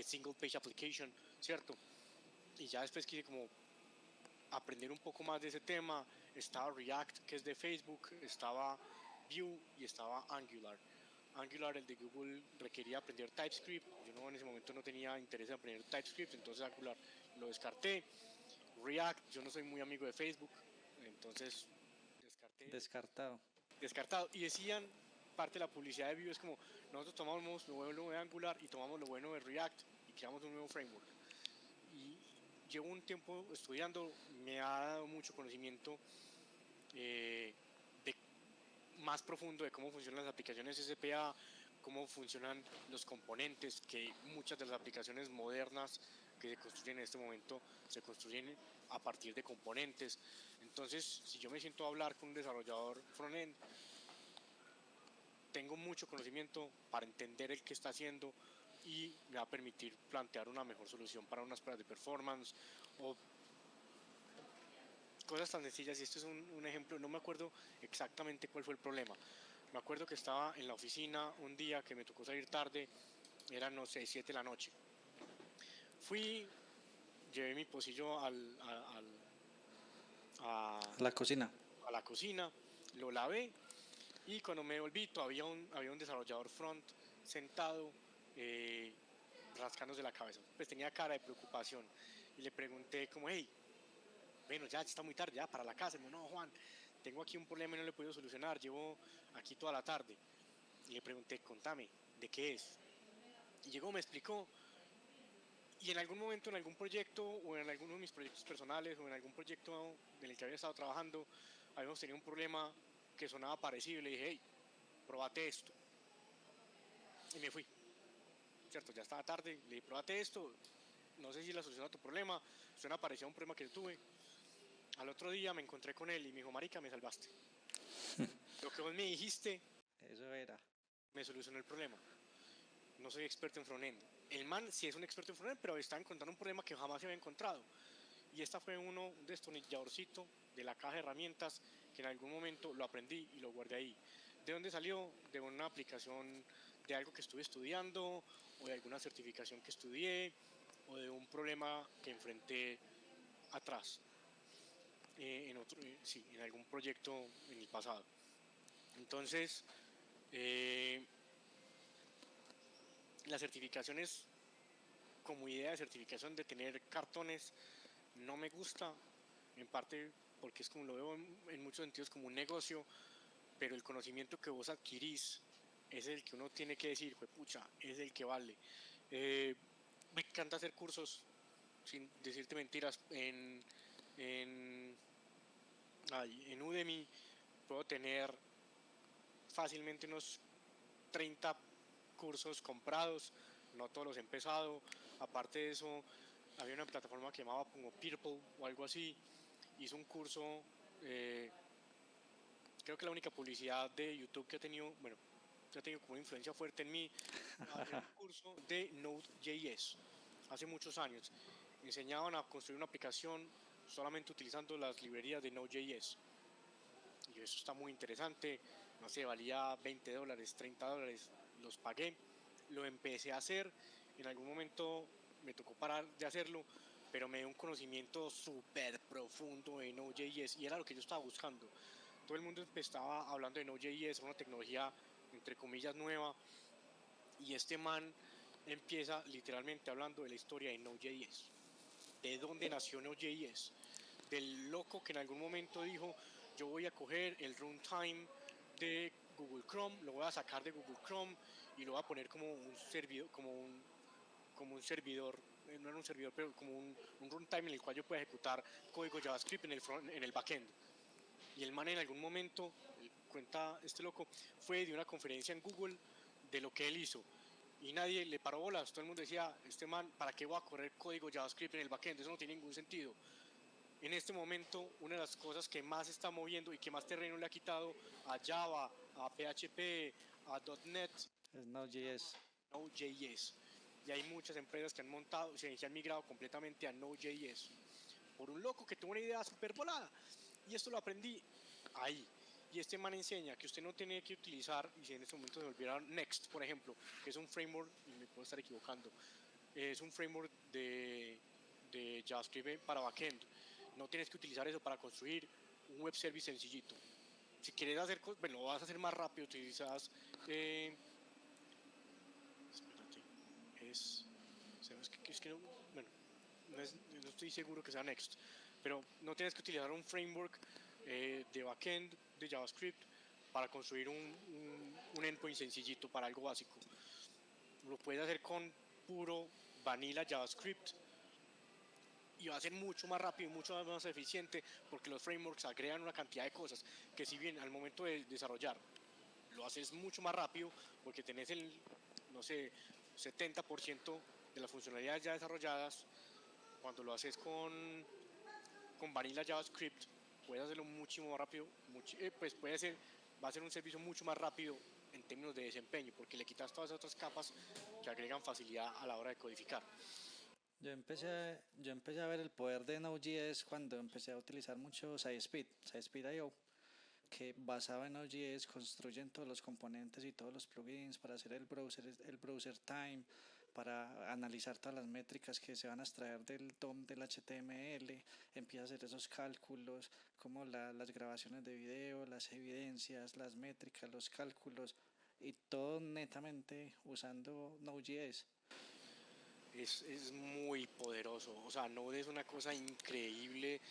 Single Page Application, ¿cierto? Y ya después quise como aprender un poco más de ese tema. Estaba React, que es de Facebook, estaba Vue y estaba Angular. Angular, el de Google, requería aprender TypeScript. Yo no, en ese momento no tenía interés en aprender TypeScript, entonces Angular lo descarté. React, yo no soy muy amigo de Facebook, entonces Descartado. descartado. Y decían, parte de la publicidad de Vue es como, nosotros tomamos lo bueno de Angular y tomamos lo bueno de React y creamos un nuevo framework. Y llevo un tiempo estudiando, me ha dado mucho conocimiento más profundo de cómo funcionan las aplicaciones SPA, cómo funcionan los componentes, que muchas de las aplicaciones modernas que se construyen en este momento se construyen a partir de componentes. Entonces, si yo me siento a hablar con un desarrollador frontend, tengo mucho conocimiento para entender el que está haciendo y me va a permitir plantear una mejor solución para unas pruebas de performance o cosas tan sencillas. Y esto es un ejemplo, no me acuerdo exactamente cuál fue el problema. Me acuerdo que estaba en la oficina un día que me tocó salir tarde, eran, no sé, 7 de la noche. Fui, llevé mi pocillo a La cocina. la cocina, lo lavé y cuando me volví todavía había un desarrollador front sentado rascándose la cabeza. Pues tenía cara de preocupación y le pregunté como, hey, bueno, ya está muy tarde, ya para la casa. No, Juan, tengo aquí un problema y no lo he podido solucionar, llevo aquí toda la tarde. Y le pregunté, contame, ¿de qué es? Y llegó, me explicó. Y en algún momento, en algún proyecto, o en alguno de mis proyectos personales, o en algún proyecto en el que había estado trabajando, habíamos tenido un problema que sonaba parecido. Y le dije, hey, probate esto. Y me fui. Cierto, ya estaba tarde, le dije, probate esto. No sé si la solución a tu problema. Suena parecido a un problema que yo tuve. Al otro día me encontré con él y me dijo, marica, me salvaste. Lo que vos me dijiste Eso era. me solucionó el problema. No soy experto en frontend. el man sí es un experto en frontend, pero está encontrando un problema que jamás se había encontrado. Y esta fue un destornilladorcito de la caja de herramientas que en algún momento lo aprendí y lo guardé ahí. ¿De dónde salió? De una aplicación de algo que estuve estudiando, o de alguna certificación que estudié, o de un problema que enfrenté atrás, sí, en algún proyecto en el pasado. Entonces, las certificaciones, como idea de certificación de tener cartones, no me gusta, en parte porque es como lo veo en muchos sentidos como un negocio, pero el conocimiento que vos adquirís es el que uno tiene que decir, pucha, es el que vale. Me encanta hacer cursos, sin decirte mentiras, en Udemy puedo tener fácilmente unos 30 cursos comprados, no todos los he empezado. Aparte de eso, había una plataforma que llamaba como Purple o algo así, hizo un curso, creo que la única publicidad de YouTube que ha tenido, bueno, que ha tenido como una influencia fuerte en mí, era un curso de Node.js, hace muchos años. Enseñaban a construir una aplicación solamente utilizando las librerías de Node.js. Y eso está muy interesante, no sé, valía $20, $30, los pagué, lo empecé a hacer, en algún momento me tocó parar de hacerlo, pero me dio un conocimiento súper profundo en Node.js y era lo que yo estaba buscando. Todo el mundo estaba hablando de Node.js, una tecnología entre comillas nueva, y este man empieza literalmente hablando de la historia de Node.js, de dónde nació Node.js, del loco que en algún momento dijo, yo voy a coger el runtime de Google Chrome, lo voy a sacar de Google Chrome y lo voy a poner como un servidor, como un servidor, no era un servidor, pero como un runtime en el cual yo pueda ejecutar código JavaScript en el backend. Y el man en algún momento, cuenta este loco, fue de una conferencia en Google de lo que él hizo. Y nadie le paró bolas, todo el mundo decía, este man, ¿para qué voy a correr código JavaScript en el backend? Eso no tiene ningún sentido. En este momento, una de las cosas que más está moviendo y que más terreno le ha quitado a Java, a PHP, a .NET, Es Node.js. Node.js. Y hay muchas empresas que han montado, se han migrado completamente a Node.js. Por un loco que tuvo una idea súper volada. Y esto lo aprendí ahí. Y este man enseña que usted no tiene que utilizar, y si en este momento se volviera Next, por ejemplo, que es un framework, y me puedo estar equivocando, es un framework de JavaScript para backend. No tienes que utilizar eso para construir un web service sencillito. Si quieres hacer, bueno, lo vas a hacer más rápido, utilizas, espérate, es que no, bueno, no estoy seguro que sea Next, pero no tienes que utilizar un framework de backend de JavaScript para construir un endpoint sencillito para algo básico. Lo puedes hacer con puro vanilla JavaScript y va a ser mucho más rápido y mucho más eficiente porque los frameworks agregan una cantidad de cosas que, si bien al momento de desarrollar lo haces mucho más rápido porque tenés el, no sé, 70% de las funcionalidades ya desarrolladas, cuando lo haces con vanilla JavaScript puedes hacerlo mucho más rápido, pues va a ser un servicio mucho más rápido en términos de desempeño porque le quitas todas esas otras capas que agregan facilidad a la hora de codificar. Yo empecé a ver el poder de Node.js cuando empecé a utilizar mucho SciSpeed.io, que basado en Node.js construyen todos los componentes y todos los plugins para hacer el browser time, para analizar todas las métricas que se van a extraer del DOM del HTML, empieza a hacer esos cálculos, como las grabaciones de video, las evidencias, las métricas, los cálculos, y todo netamente usando Node.js. Es muy poderoso, o sea, Node es una cosa increíble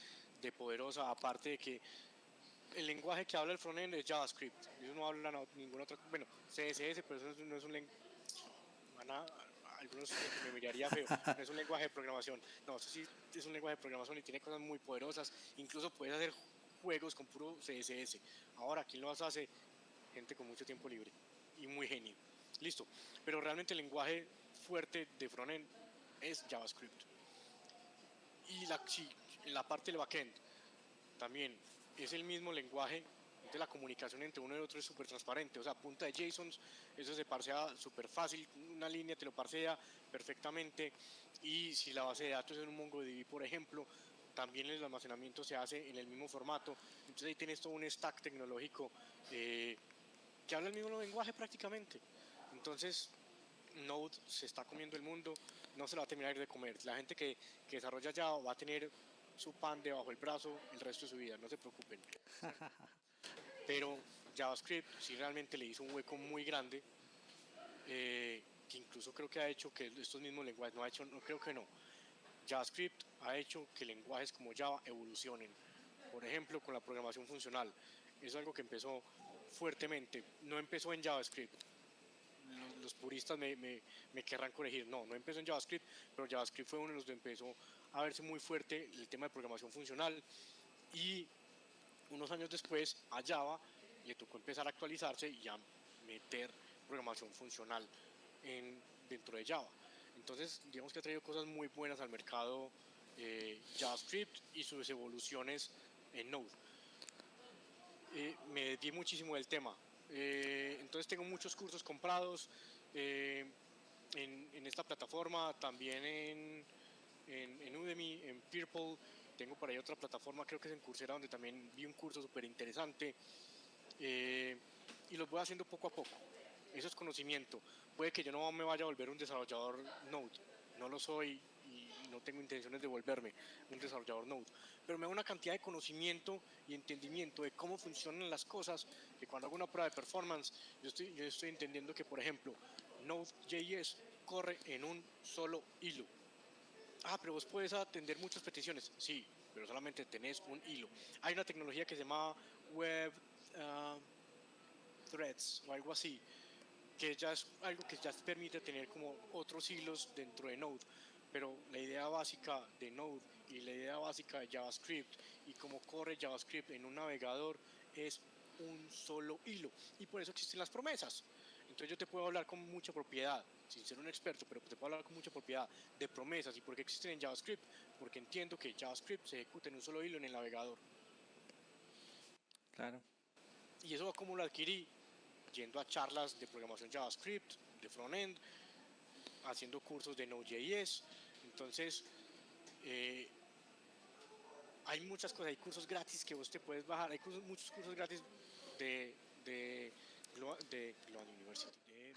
de poderosa, aparte de que el lenguaje que habla el frontend es JavaScript, eso no habla ninguna otra, bueno, CSS, pero eso no es un lenguaje, algunos me miraría feo, no es un lenguaje de programación, no, eso sí es un lenguaje de programación y tiene cosas muy poderosas, incluso puedes hacer juegos con puro CSS. Ahora, ¿quién lo hace? Gente con mucho tiempo libre y muy genio. Listo, pero realmente el lenguaje fuerte de frontend es JavaScript. Y la parte del backend también es el mismo lenguaje Entonces la comunicación entre uno y otro es súper transparente, o sea, punta de JSON, eso se parsea súper fácil, una línea te lo parsea perfectamente, y si la base de datos es en un MongoDB, por ejemplo, también el almacenamiento se hace en el mismo formato, entonces ahí tienes todo un stack tecnológico que habla el mismo lenguaje prácticamente. Entonces Node se está comiendo el mundo, no se lo va a terminar de comer. La gente que desarrolla Java va a tener su pan debajo del brazo el resto de su vida, no se preocupen. Pero JavaScript sí realmente le hizo un hueco muy grande, que incluso creo que ha hecho que estos mismos lenguajes, no creo que no. JavaScript ha hecho que lenguajes como Java evolucionen. Por ejemplo, con la programación funcional. Es algo que empezó fuertemente. No empezó en JavaScript. Los puristas me querrán corregir. No empezó en JavaScript, pero JavaScript fue uno de los que empezó a verse muy fuerte el tema de programación funcional. Y unos años después a Java le tocó empezar a actualizarse y a meter programación funcional dentro de Java. Entonces, digamos que ha traído cosas muy buenas al mercado JavaScript y sus evoluciones en Node. Me desvié muchísimo del tema. Entonces tengo muchos cursos comprados en esta plataforma, también en Udemy, en Peerpal. Tengo por ahí otra plataforma, creo que es en Coursera, donde también vi un curso súper interesante. Y los voy haciendo poco a poco. Eso es conocimiento. Puede que yo no me vaya a volver un desarrollador Node, no lo soy y no tengo intenciones de volverme un desarrollador Node, pero me da una cantidad de conocimiento y entendimiento de cómo funcionan las cosas, que cuando hago una prueba de performance, yo estoy entendiendo que, por ejemplo, Node.js corre en un solo hilo. Pero vos puedes atender muchas peticiones. Sí, pero solamente tenés un hilo. Hay una tecnología que se llama Web Threads o algo así, que ya es algo que ya te permite tener como otros hilos dentro de Node, pero la idea básica de Node y la idea básica de JavaScript y cómo corre JavaScript en un navegador es un solo hilo, y por eso existen las promesas. Entonces yo te puedo hablar con mucha propiedad, sin ser un experto, pero te puedo hablar con mucha propiedad de promesas. ¿Y por qué existen en JavaScript? Porque entiendo que JavaScript se ejecuta en un solo hilo en el navegador. Claro. Y eso como lo adquirí yendo a charlas de programación JavaScript, de frontend, haciendo cursos de Node.js. Entonces, hay muchas cosas, hay cursos gratis que vos te puedes bajar, hay muchos cursos gratis de Global University,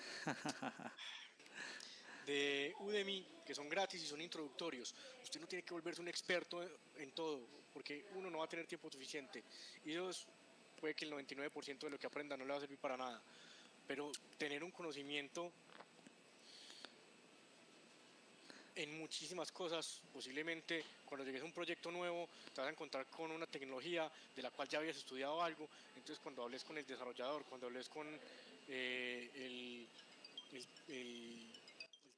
de Udemy, que son gratis y son introductorios. Usted no tiene que volverse un experto en todo, porque uno, no va a tener tiempo suficiente, y dos, puede que el 99% de lo que aprenda no le va a servir para nada, pero tener un conocimiento en muchísimas cosas. Posiblemente cuando llegues a un proyecto nuevo te vas a encontrar con una tecnología de la cual ya habías estudiado algo. Entonces cuando hables con el desarrollador, cuando hables con el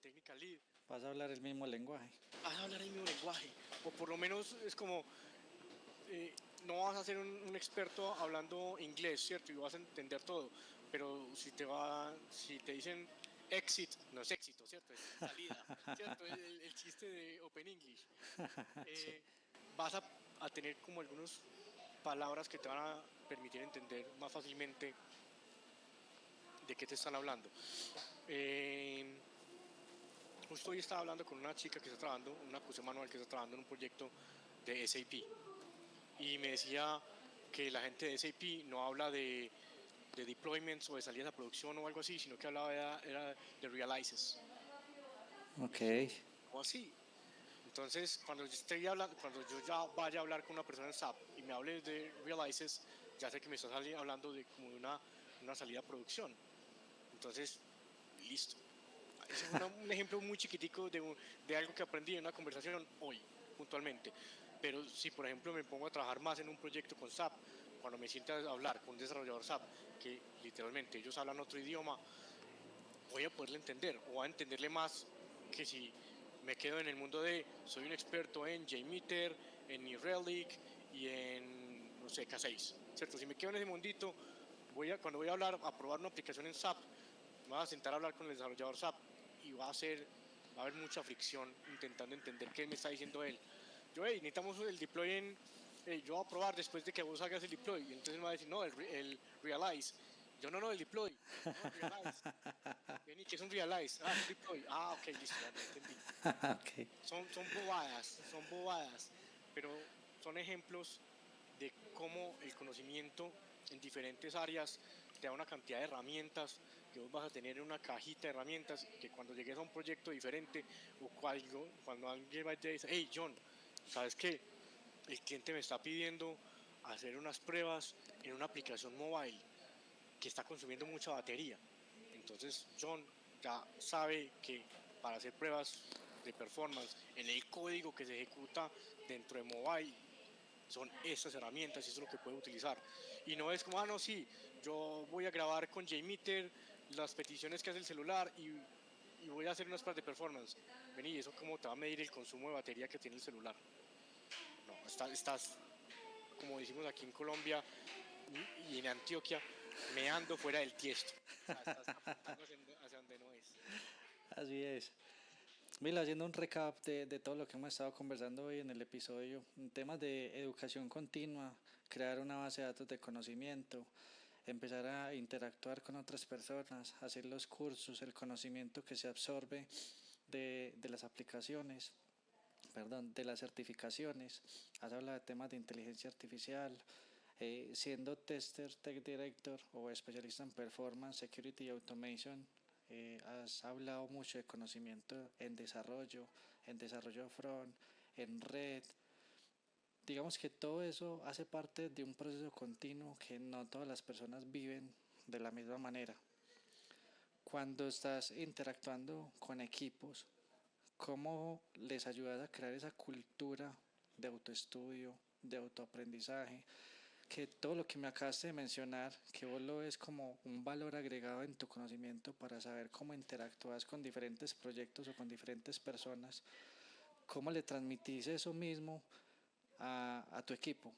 technical lead, Vas a hablar el mismo lenguaje. vas a hablar el mismo lenguaje, o por lo menos es como no vas a ser un experto hablando inglés, ¿cierto? Y vas a entender todo, pero si te dicen exit, no es éxito, ¿cierto? Es salida, ¿cierto? El chiste de Open English. Sí. Vas a tener como algunas palabras que te van a permitir entender más fácilmente de qué te están hablando. Justo hoy estaba hablando con una chica que está trabajando, una QC manual que está trabajando en un proyecto de SAP, y me decía que la gente de SAP no habla de deployments o de salidas a producción o algo así, sino que hablaba era de realizes. Ok. O así. Entonces, cuando yo ya vaya a hablar con una persona en SAP y me hable de realizes, ya sé que me estás hablando de como de una salida a producción. Entonces, listo. Ese es un ejemplo muy chiquitico de algo que aprendí en una conversación hoy, puntualmente. Pero si, por ejemplo, me pongo a trabajar más en un proyecto con SAP, cuando me sienta a hablar con un desarrollador SAP, que literalmente ellos hablan otro idioma, voy a poderle entender, o a entenderle más que si me quedo en el mundo de soy un experto en JMeter, en New Relic y en, no sé, K6, ¿cierto? Si me quedo en ese mundito, cuando voy a hablar, a probar una aplicación en SAP, me voy a sentar a hablar con el desarrollador SAP y va a haber mucha fricción intentando entender qué me está diciendo él. Necesitamos el deploy hey, yo voy a probar después de que vos hagas el deploy. Y entonces me va a decir, no, el realize. Yo no, el deploy. No, el realize. Vení, ¿qué es un realize? Ah, es un deploy. Ah, ok, listo, ya entendí. Ok. Son bobadas, pero son ejemplos de cómo el conocimiento en diferentes áreas te da una cantidad de herramientas que vos vas a tener en una cajita de herramientas que cuando llegues a un proyecto diferente o cuando alguien va y te dice, hey John, ¿sabes qué? El cliente me está pidiendo hacer unas pruebas en una aplicación mobile que está consumiendo mucha batería. Entonces John ya sabe que para hacer pruebas de performance en el código que se ejecuta dentro de mobile son estas herramientas y eso es lo que puede utilizar. Y no es como, no, sí, yo voy a grabar con JMeter las peticiones que hace el celular y voy a hacer unas pruebas de performance. Vení, ¿eso cómo te va a medir el consumo de batería que tiene el celular? No, estás como decimos aquí en Colombia y en Antioquia, meando fuera del tiesto. O sea, estás apuntando hacia donde no es. Así es. Mira, haciendo un recap de todo lo que hemos estado conversando hoy en el episodio, en temas de educación continua, crear una base de datos de conocimiento, empezar a interactuar con otras personas, hacer los cursos, el conocimiento que se absorbe de las aplicaciones, perdón, de las certificaciones. Has hablado de temas de inteligencia artificial, siendo tester, tech director o especialista en performance, security y automation. Has hablado mucho de conocimiento en desarrollo front, en red. Digamos que todo eso hace parte de un proceso continuo que no todas las personas viven de la misma manera. Cuando estás interactuando con equipos, ¿cómo les ayudas a crear esa cultura de autoestudio, de autoaprendizaje? Que todo lo que me acabaste de mencionar, que vos lo ves como un valor agregado en tu conocimiento para saber cómo interactúas con diferentes proyectos o con diferentes personas, ¿cómo le transmitís eso mismo a tu equipo?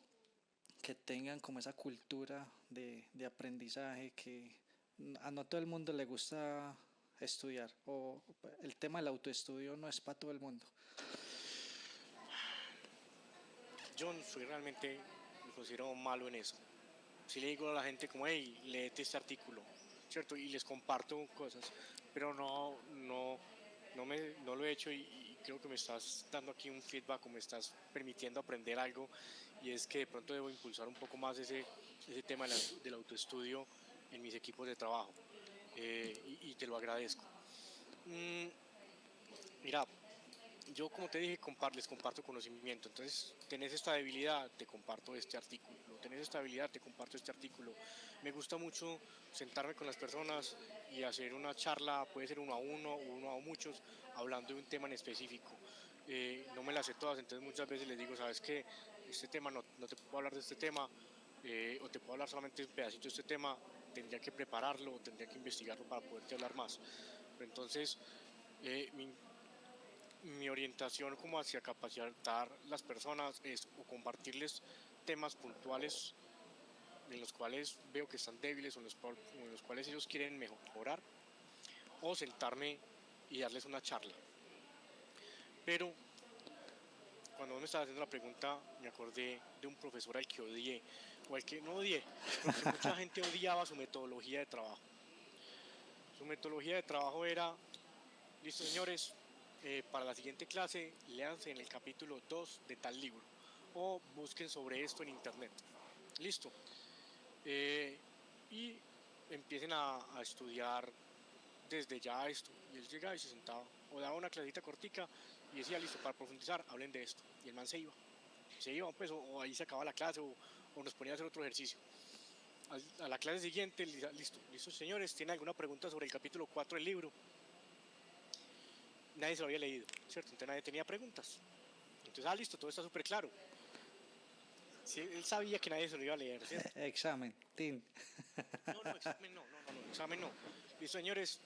Que tengan como esa cultura de aprendizaje, que a no todo el mundo le gusta estudiar, o el tema del autoestudio no es para todo el mundo. Yo soy realmente, me considero malo en eso. Si le digo a la gente como, hey, léete este artículo, ¿cierto? Y les comparto cosas, pero no lo he hecho y creo que me estás dando aquí un feedback o me estás permitiendo aprender algo y es que de pronto debo impulsar un poco más ese tema del autoestudio en mis equipos de trabajo y te lo agradezco. Mira, yo como te dije, les comparto conocimiento, entonces tenés esta debilidad, te comparto este artículo, tenés esta habilidad, te comparto este artículo. Me gusta mucho sentarme con las personas y hacer una charla, puede ser uno a uno o uno a muchos, hablando de un tema en específico. No me las sé todas, entonces muchas veces les digo, sabes que este tema no te puedo hablar de este tema, o te puedo hablar solamente un pedacito de este tema, tendría que prepararlo, tendría que investigarlo para poderte hablar más. Pero entonces, mi orientación como hacia capacitar las personas es o compartirles temas puntuales en los cuales veo que están débiles o en los cuales ellos quieren mejorar o sentarme y darles una charla. Pero cuando me estaba haciendo la pregunta me acordé de un profesor al que odié o al que no odié, porque mucha gente odiaba su metodología de trabajo. Su metodología de trabajo era, listo señores, para la siguiente clase léanse en el capítulo 2 de tal libro o busquen sobre esto en internet. Listo. Y empiecen a estudiar desde ya esto. Y él llegaba y se sentaba o daba una clasita cortica y decía, listo, para profundizar, hablen de esto. Y el man se iba. Se iba, pues, o ahí se acababa la clase o nos ponía a hacer otro ejercicio. A la clase siguiente, listo señores, ¿tienen alguna pregunta sobre el capítulo 4 del libro? Nadie se lo había leído, ¿cierto? Entonces nadie tenía preguntas. Entonces, listo, todo está súper claro. Sí, él sabía que nadie se lo iba a leer, ¿cierto? Examen, tin. Examen no. Listo, señores,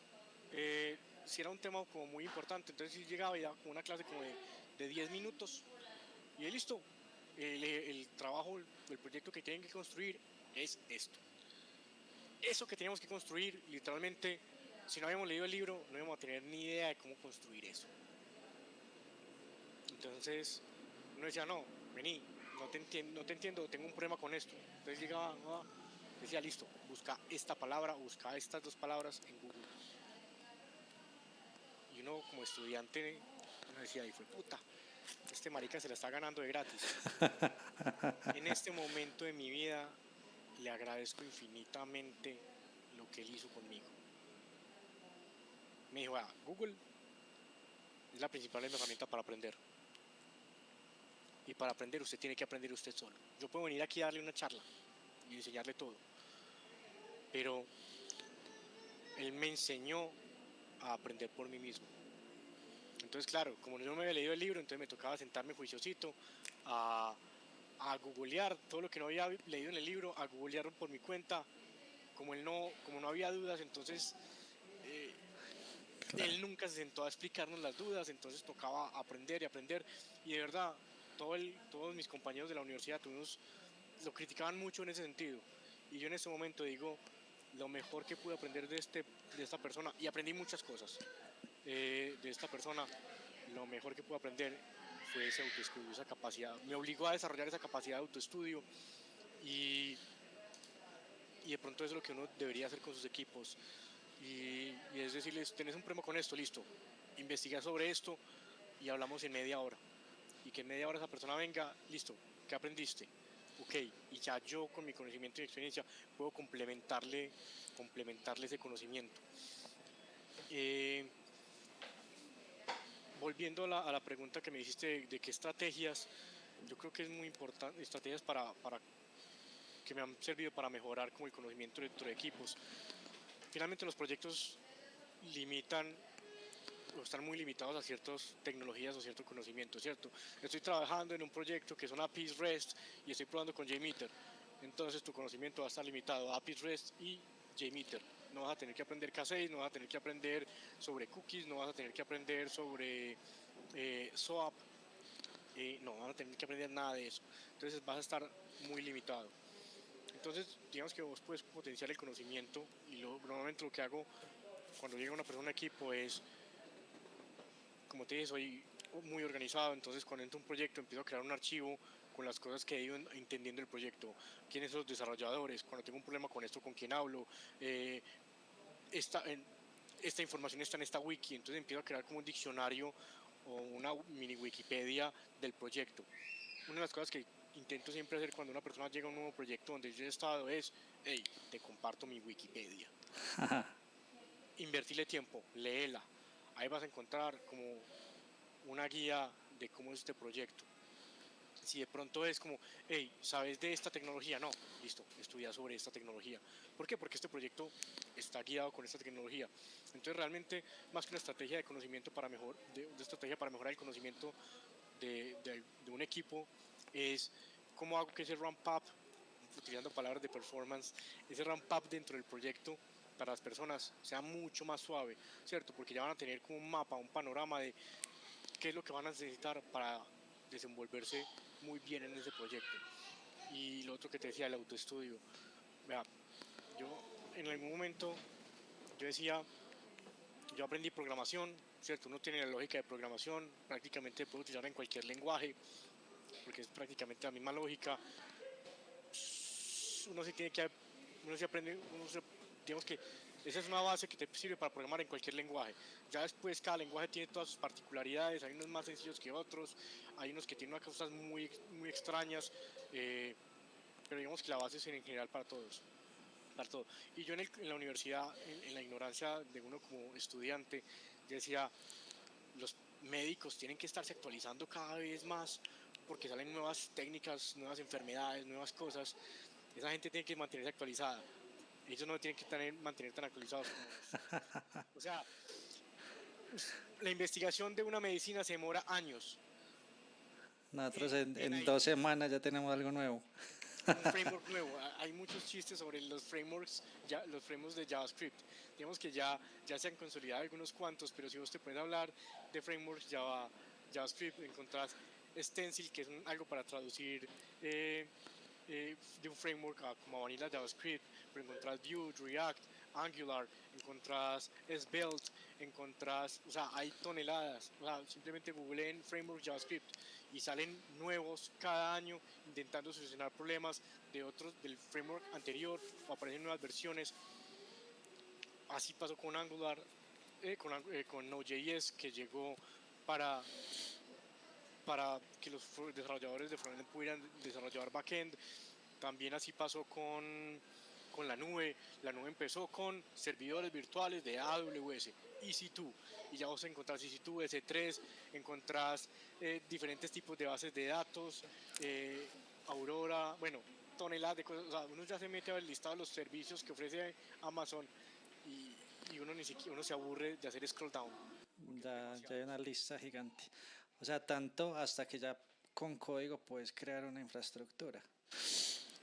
si era un tema como muy importante, entonces sí llegaba y daba como una clase como de 10 minutos y listo, el trabajo, el proyecto que tienen que construir es esto. Eso que teníamos que construir, literalmente, si no habíamos leído el libro, no íbamos a tener ni idea de cómo construir eso. Entonces, uno decía, no, vení, no te entiendo, tengo un problema con esto. Entonces llegaba, decía, listo, busca esta palabra, busca estas dos palabras en Google. Y uno como estudiante, uno decía, y fue puta, este marica se la está ganando de gratis. En este momento de mi vida le agradezco infinitamente lo que él hizo conmigo. Me dijo, Google es la principal herramienta para aprender. Y para aprender usted tiene que aprender usted solo. Yo puedo venir aquí a darle una charla y enseñarle todo. Pero él me enseñó a aprender por mí mismo. Entonces, claro, como yo no me había leído el libro, entonces me tocaba sentarme juiciosito a googlear todo lo que no había leído en el libro, a googlearlo por mi cuenta. Como no había dudas, entonces él nunca se sentó a explicarnos las dudas, entonces tocaba aprender y aprender. Y de verdad, todos mis compañeros de la universidad lo criticaban mucho en ese sentido. Y yo en ese momento digo, lo mejor que pude aprender de esta persona, y aprendí muchas cosas de esta persona, lo mejor que pude aprender fue ese autoestudio, esa capacidad. Me obligó a desarrollar esa capacidad de autoestudio y de pronto eso es lo que uno debería hacer con sus equipos. Y es decirles, tenés un problema con esto, listo, investiga sobre esto y hablamos en media hora. Y que en media hora esa persona venga, listo, ¿qué aprendiste? Ok, y ya yo con mi conocimiento y experiencia puedo complementarle ese conocimiento. Volviendo a la pregunta que me hiciste de qué estrategias, yo creo que es muy importante, estrategias que me han servido para mejorar como el conocimiento dentro de equipos. Finalmente los proyectos están muy limitados a ciertas tecnologías o cierto conocimiento, ¿cierto? Estoy trabajando en un proyecto que son APIs REST y estoy probando con JMeter. Entonces tu conocimiento va a estar limitado a APIs REST y JMeter. No vas a tener que aprender K6, no vas a tener que aprender sobre cookies, no vas a tener que aprender sobre SOAP, no vas a tener que aprender nada de eso. Entonces vas a estar muy limitado. Entonces, digamos que vos puedes potenciar el conocimiento y normalmente lo que hago cuando llega una persona a equipo es, como te dije, soy muy organizado, entonces cuando entro a un proyecto empiezo a crear un archivo con las cosas que he ido entendiendo el proyecto, quiénes son los desarrolladores, cuando tengo un problema con esto, con quién hablo, esta información está en esta wiki, entonces empiezo a crear como un diccionario o una mini Wikipedia del proyecto. Una de las cosas que intento siempre hacer cuando una persona llega a un nuevo proyecto donde yo he estado es, hey, te comparto mi Wikipedia. Invertirle tiempo, léela. Ahí vas a encontrar como una guía de cómo es este proyecto. Si de pronto es como, hey, ¿sabes de esta tecnología? No, listo, estudia sobre esta tecnología. ¿Por qué? Porque este proyecto está guiado con esta tecnología. Entonces realmente, más que una estrategia de conocimiento de estrategia para mejorar el conocimiento de un equipo, es cómo hago que ese ramp-up, utilizando palabras de performance, ese ramp-up dentro del proyecto para las personas sea mucho más suave, ¿cierto? Porque ya van a tener como un mapa, un panorama de qué es lo que van a necesitar para desenvolverse muy bien en ese proyecto. Y lo otro que te decía, el autoestudio. Vea, yo en algún momento, yo decía, yo aprendí programación, ¿cierto? Uno tiene la lógica de programación, prácticamente puede utilizar en cualquier lenguaje, porque es prácticamente la misma lógica. Uno se aprende, digamos que esa es una base que te sirve para programar en cualquier lenguaje. Ya después cada lenguaje tiene todas sus particularidades, hay unos más sencillos que otros, hay unos que tienen unas cosas muy, muy extrañas, pero digamos que la base es en general para todos. Para todo. Y yo en la universidad, en la ignorancia de uno como estudiante, yo decía, los médicos tienen que estarse actualizando cada vez más porque salen nuevas técnicas, nuevas enfermedades, nuevas cosas. Esa gente tiene que mantenerse actualizada. Ellos no tienen que mantener tan actualizados como nosotros. O sea, la investigación de una medicina se demora años. Nosotros en 2 semanas ya tenemos algo nuevo. Un framework nuevo. Hay muchos chistes sobre los frameworks de JavaScript. Digamos que ya se han consolidado algunos cuantos, pero si vos te puedes hablar de frameworks JavaScript, encontrás Stencil, que es algo para traducir de un framework como vanilla JavaScript, pero encontrás Vue, React, Angular, encontrás Svelte, o sea, hay toneladas. O sea, simplemente googleen framework JavaScript y salen nuevos cada año intentando solucionar problemas de otros del framework anterior o aparecen nuevas versiones. Así pasó con Angular, con Node.js, que llegó para, para que los desarrolladores de frontend pudieran desarrollar backend. También así pasó con la nube. La nube empezó con servidores virtuales de AWS, EC2, y ya vos encontrás EC2, S3, encontrás diferentes tipos de bases de datos, Aurora, bueno, toneladas de cosas. O sea, uno ya se mete a ver el listado de los servicios que ofrece Amazon y uno ni siquiera uno se aburre de hacer scroll down. Ya hay una lista gigante. O sea, tanto hasta que ya con código puedes crear una infraestructura.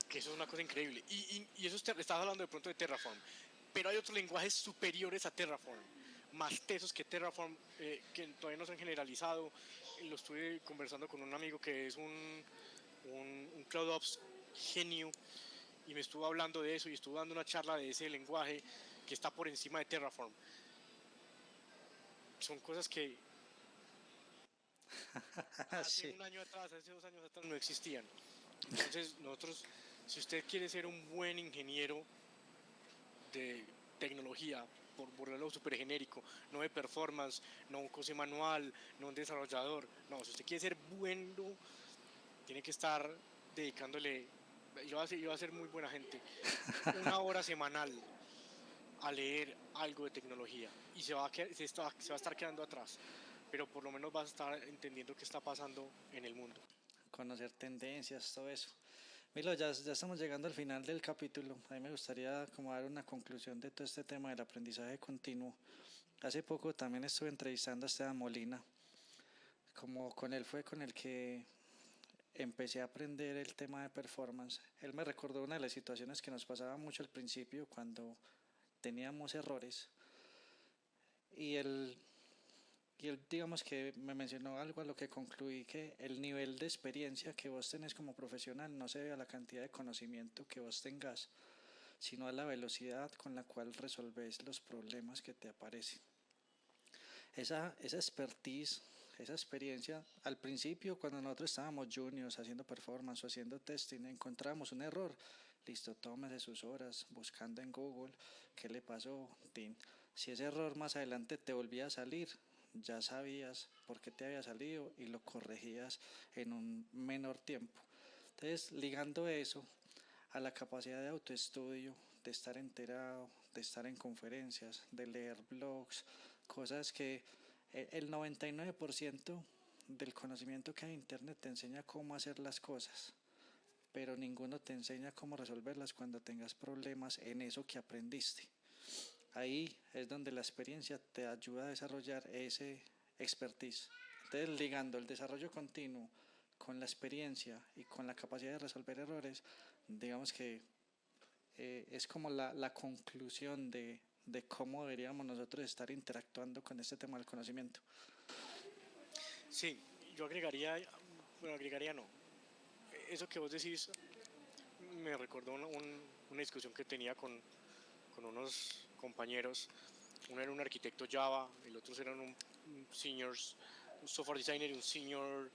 Que eso es una cosa increíble. Y eso estás hablando de pronto de Terraform. Pero hay otros lenguajes superiores a Terraform, más tesos que Terraform, que todavía no se han generalizado. Lo estuve conversando con un amigo que es un CloudOps genio, y me estuvo hablando de eso y estuvo dando una charla de ese lenguaje que está por encima de Terraform. Son cosas que hace Sí. un año atrás, hace 2 años atrás no existían. Entonces nosotros, si usted quiere ser un buen ingeniero de tecnología, por volverlo súper genérico, no de performance, no un cose manual, no un desarrollador, no, si usted quiere ser bueno, tiene que estar dedicándole, yo voy a ser muy buena gente, 1 hora semanal a leer algo de tecnología, y se va a estar quedando atrás, pero por lo menos vas a estar entendiendo qué está pasando en el mundo. Conocer tendencias, todo eso. Milo, ya estamos llegando al final del capítulo. A mí me gustaría como dar una conclusión de todo este tema del aprendizaje continuo. Hace poco también estuve entrevistando a Esteban Molina, como con él fue con el que empecé a aprender el tema de performance. Él me recordó una de las situaciones que nos pasaba mucho al principio cuando teníamos errores, y él digamos que me mencionó algo a lo que concluí, que el nivel de experiencia que vos tenés como profesional no se debe a la cantidad de conocimiento que vos tengas, sino a la velocidad con la cual resolves los problemas que te aparecen. Esa expertise, esa experiencia, al principio cuando nosotros estábamos juniors haciendo performance o haciendo testing, encontramos un error, listo, tómese sus horas buscando en Google qué le pasó, tin. Si ese error más adelante te volvía a salir, ya sabías por qué te había salido y lo corregías en un menor tiempo. Entonces, ligando eso a la capacidad de autoestudio, de estar enterado, de estar en conferencias, de leer blogs, cosas que el 99% del conocimiento que hay en internet te enseña cómo hacer las cosas, pero ninguno te enseña cómo resolverlas cuando tengas problemas en eso que aprendiste. Ahí es donde la experiencia te ayuda a desarrollar ese expertise. Entonces, ligando el desarrollo continuo con la experiencia y con la capacidad de resolver errores, digamos que es como la conclusión de cómo deberíamos nosotros estar interactuando con este tema del conocimiento. Sí, yo agregaría, bueno, agregaría no. Eso que vos decís me recordó una discusión que tenía con unos compañeros. Uno era un arquitecto Java, el otro era un senior, un software designer y un senior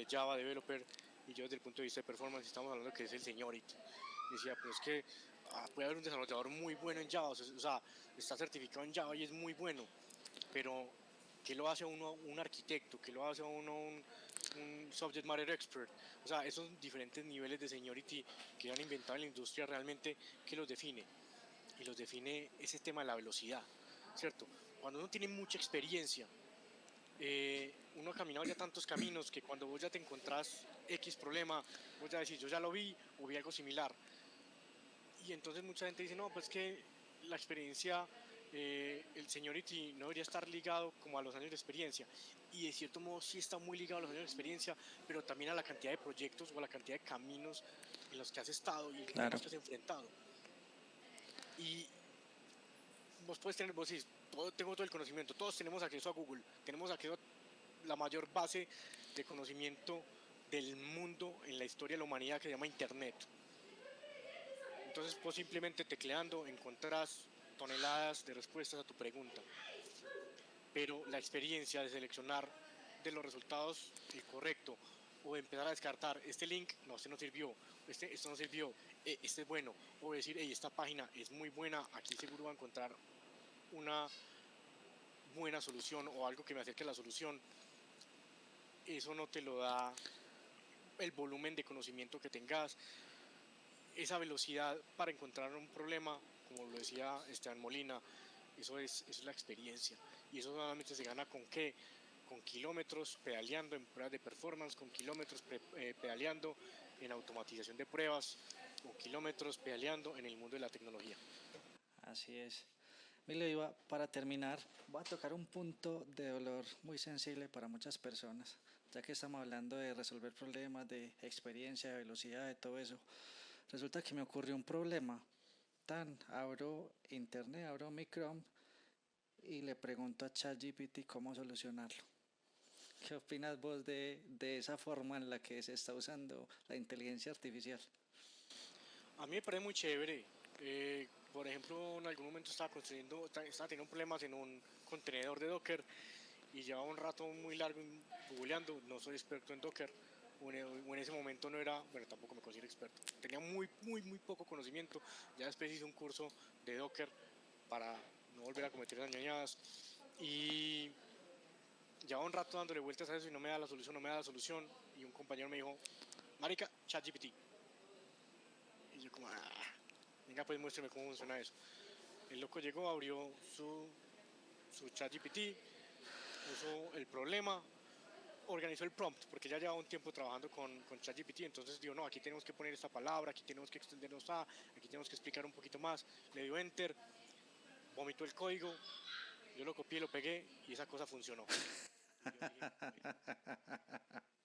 Java developer, y yo desde el punto de vista de performance estamos hablando que es el seniority. Decía, pero es que puede haber un desarrollador muy bueno en Java, o sea, está certificado en Java y es muy bueno, pero ¿qué lo hace a uno un arquitecto? ¿Qué lo hace a uno un subject matter expert? O sea, esos diferentes niveles de seniority que han inventado en la industria realmente, ¿qué los define? Y los define ese tema de la velocidad, ¿cierto? Cuando uno tiene mucha experiencia, uno ha caminado ya tantos caminos que cuando vos ya te encontrás X problema, vos ya decís, yo ya lo vi o vi algo similar. Y entonces mucha gente dice, no, pues que la experiencia, el seniority no debería estar ligado como a los años de experiencia. Y de cierto modo sí está muy ligado a los años de experiencia, pero también a la cantidad de proyectos o a la cantidad de caminos en los que has estado y en los que has enfrentado. Y vos puedes tener, vos decís, tengo todo el conocimiento, todos tenemos acceso a Google, tenemos acceso a la mayor base de conocimiento del mundo en la historia de la humanidad que se llama Internet. Entonces vos simplemente tecleando encontrás toneladas de respuestas a tu pregunta. Pero la experiencia de seleccionar de los resultados el correcto o empezar a descartar, este link, no, este no sirvió, esto no sirvió, este es bueno, o decir, hey, esta página es muy buena, aquí seguro va a encontrar una buena solución o algo que me acerque a la solución, eso no te lo da el volumen de conocimiento que tengas, esa velocidad para encontrar un problema, como lo decía Esteban Molina, eso es la experiencia. Y eso solamente se gana con qué? Con kilómetros pedaleando en pruebas de performance, con kilómetros pedaleando en automatización de pruebas, con kilómetros pedaleando en el mundo de la tecnología. Así es. Mire, Iba, para terminar, voy a tocar un punto de dolor muy sensible para muchas personas, ya que estamos hablando de resolver problemas, de experiencia, de velocidad, de todo eso. Resulta que me ocurrió un problema. Abro internet, abro mi Chrome y le pregunto a ChatGPT cómo solucionarlo. ¿Qué opinas vos de esa forma en la que se está usando la inteligencia artificial? A mí me parece muy chévere. Por ejemplo, en algún momento estaba teniendo problemas en un contenedor de Docker y llevaba un rato muy largo googleando. No soy experto en Docker, o en ese momento no era, bueno, tampoco me considero experto. Tenía muy poco conocimiento. Ya después hice un curso de Docker para no volver a cometer esas ñañadas. Y llevaba un rato dándole vueltas a eso y no me da la solución, no me da la solución. Y un compañero me dijo, marica, ChatGPT. Y yo como, venga pues muéstrame cómo funciona eso. El loco llegó, abrió su ChatGPT, puso el problema, organizó el prompt, porque ya llevaba un tiempo trabajando con ChatGPT, entonces dijo, no, aquí tenemos que poner esta palabra, aquí tenemos que extendernos a, aquí tenemos que explicar un poquito más. Le dio enter, vomitó el código, yo lo copié, lo pegué y esa cosa funcionó.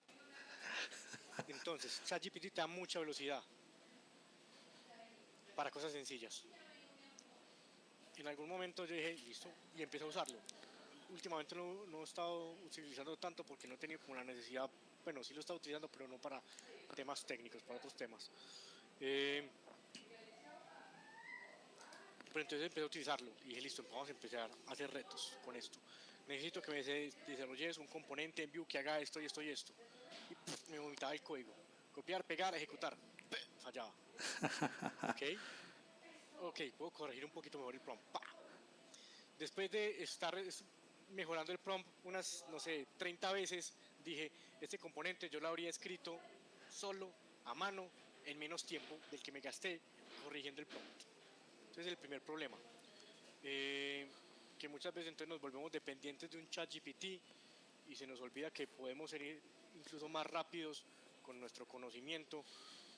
Y yo dije, bueno. Entonces, ChatGPT te da mucha velocidad para cosas sencillas. En algún momento yo dije, listo, y empecé a usarlo. Últimamente no he estado utilizando tanto porque no he tenido como la necesidad, bueno, sí lo he estado utilizando, pero no para temas técnicos, para otros temas. Pero entonces empecé a utilizarlo y dije, listo, vamos a empezar a hacer retos con esto. Necesito que me desarrolles un componente en Vue que haga esto y esto y esto. Y me vomitaba el código. Copiar, pegar, ejecutar. Fallaba. Ok, puedo corregir un poquito mejor el prompt. Después de estar mejorando el prompt unas, no sé, 30 veces, dije, este componente yo lo habría escrito solo, a mano, en menos tiempo del que me gasté corrigiendo el prompt. Entonces el primer problema, que muchas veces entonces nos volvemos dependientes de un ChatGPT y se nos olvida que podemos ser incluso más rápidos con nuestro conocimiento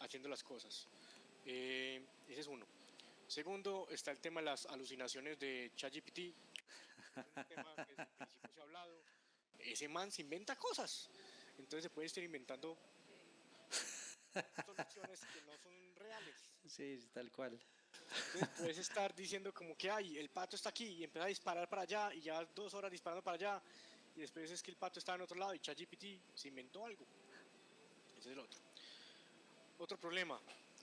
haciendo las cosas. Ese es uno. Segundo, está el tema de las alucinaciones de ChatGPT. Es un tema que desde el principio se ha hablado. Ese man se inventa cosas. Entonces se puede estar inventando soluciones que no son reales. Sí, tal cual. Entonces puedes estar diciendo como que ay, el pato está aquí y empieza a disparar para allá y ya 2 horas disparando para allá y después es que el pato está en otro lado y ChatGPT se inventó algo. Ese es el otro. Otro problema,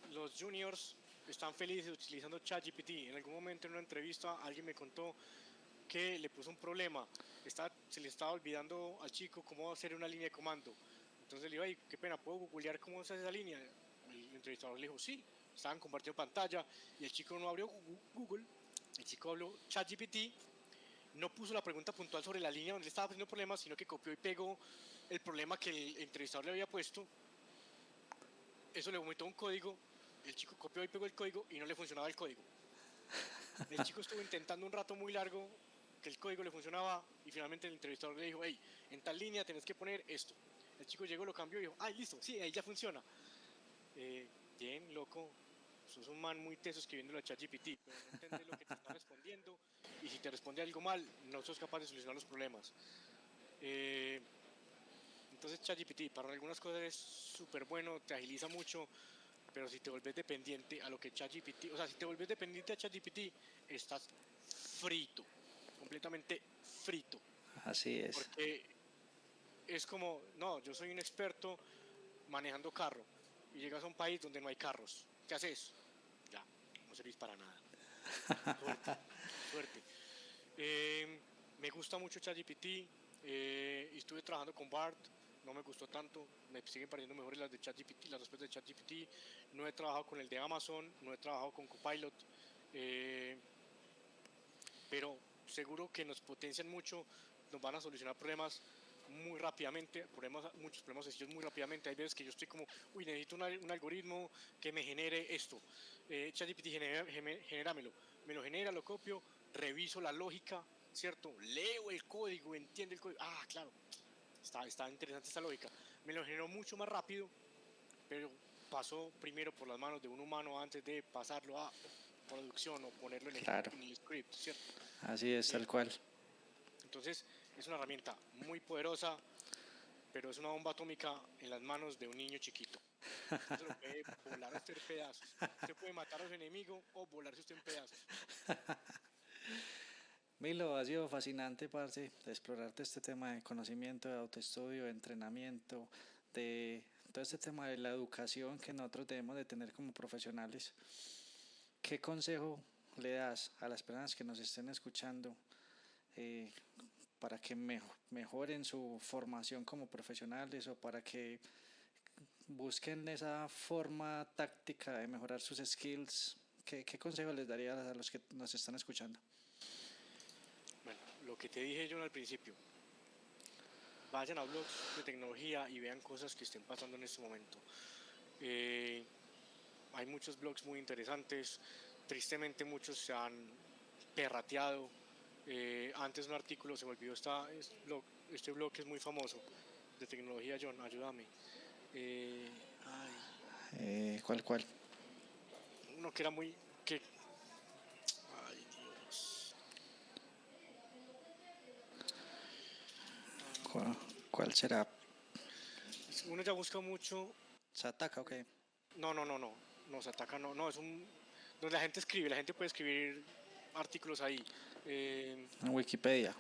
los juniors están felices utilizando ChatGPT. En algún momento en una entrevista alguien me contó que le puso un problema, se le estaba olvidando al chico cómo hacer una línea de comando. Entonces le digo, ay, qué pena, ¿puedo googlear cómo se hace esa línea? El entrevistador le dijo, sí, estaban compartiendo pantalla y el chico no abrió Google, el chico habló ChatGPT, no puso la pregunta puntual sobre la línea donde le estaba poniendo problemas, sino que copió y pegó el problema que el entrevistador le había puesto. Eso le vomitó un código, el chico copió y pegó el código y no le funcionaba el código. El chico estuvo intentando un rato muy largo que el código le funcionaba y finalmente el entrevistador le dijo, hey, en tal línea tenés que poner esto. El chico llegó, lo cambió y dijo, ay, listo, sí, ahí ya funciona. Bien, loco, sos un man muy teso escribiéndolo a ChatGPT, pero no entendés lo que te está respondiendo y si te responde algo mal, no sos capaz de solucionar los problemas. Entonces ChatGPT para algunas cosas es súper bueno, te agiliza mucho, pero si te vuelves dependiente a lo que ChatGPT, o sea, si te vuelves dependiente a ChatGPT, estás frito, completamente frito. Así es. Porque es como, no, yo soy un experto manejando carro y llegas a un país donde no hay carros. ¿Qué haces? Ya, no servís para nada. Suerte, suerte. Me gusta mucho ChatGPT. Estuve trabajando con BART no me gustó tanto, me siguen pareciendo mejores las de ChatGPT, las respuestas de ChatGPT. No he trabajado con el de Amazon, no he trabajado con Copilot, pero seguro que nos potencian mucho, nos van a solucionar problemas muy rápidamente, muchos problemas sencillos muy rápidamente. Hay veces que yo estoy como, necesito un algoritmo que me genere esto. ChatGPT, genéramelo. Me lo genera, lo copio, reviso la lógica, ¿cierto? Leo el código, entiendo el código. Ah, claro, está interesante esta lógica. Me lo generó mucho más rápido, pero pasó primero por las manos de un humano antes de pasarlo a producción o ponerlo Claro, en el script, ¿cierto? así es, tal cual. Entonces es una herramienta muy poderosa, pero es una bomba atómica en las manos de un niño chiquito. Usted lo puede volar a usted en pedazos. Usted puede matar a su enemigo o volarse usted en pedazos. Milo, ha sido fascinante, parce, de explorarte este tema de conocimiento, de autoestudio, de entrenamiento, de todo este tema de la educación que nosotros debemos de tener como profesionales. ¿Qué consejo le das a las personas que nos estén escuchando para que mejoren su formación como profesionales o para que busquen esa forma táctica de mejorar sus skills? ¿Qué consejo les darías a los que nos están escuchando? Bueno, lo que te dije yo al principio, vayan a blogs de tecnología y vean cosas que estén pasando en este momento. Hay muchos blogs muy interesantes, tristemente muchos se han perrateado. Antes un artículo, se me olvidó este blog que es muy famoso, de tecnología. John, ayúdame. ¿Cuál? Uno que era muy... Ay, Dios. ¿Cuál será? Uno ya busca mucho... ¿Sataka o qué? No, Sataka no, es un... donde la gente escribe, la gente puede escribir artículos ahí. En Wikipedia.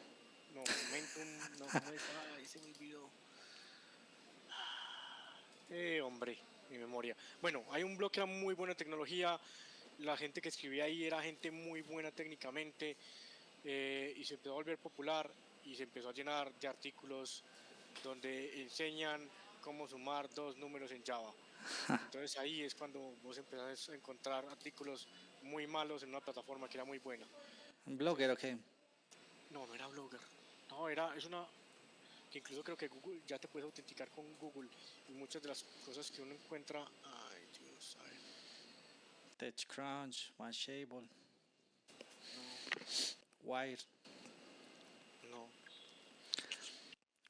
No, Momentum, no, ¿cómo es? Ay, se me olvidó. Hombre, mi memoria. Bueno, hay un blog que era muy bueno en tecnología, la gente que escribía ahí era gente muy buena técnicamente, y se empezó a volver popular y se empezó a llenar de artículos donde enseñan cómo sumar dos números en Java. Entonces ahí es cuando vos empezás a encontrar artículos muy malos en una plataforma que era muy buena. ¿Un blogger o qué? No era Blogger. No, es una que incluso creo que Google ya te puedes autenticar con Google y muchas de las cosas que uno encuentra. Ay, Dios, a ver. TechCrunch, Mashable, No, Wire. no.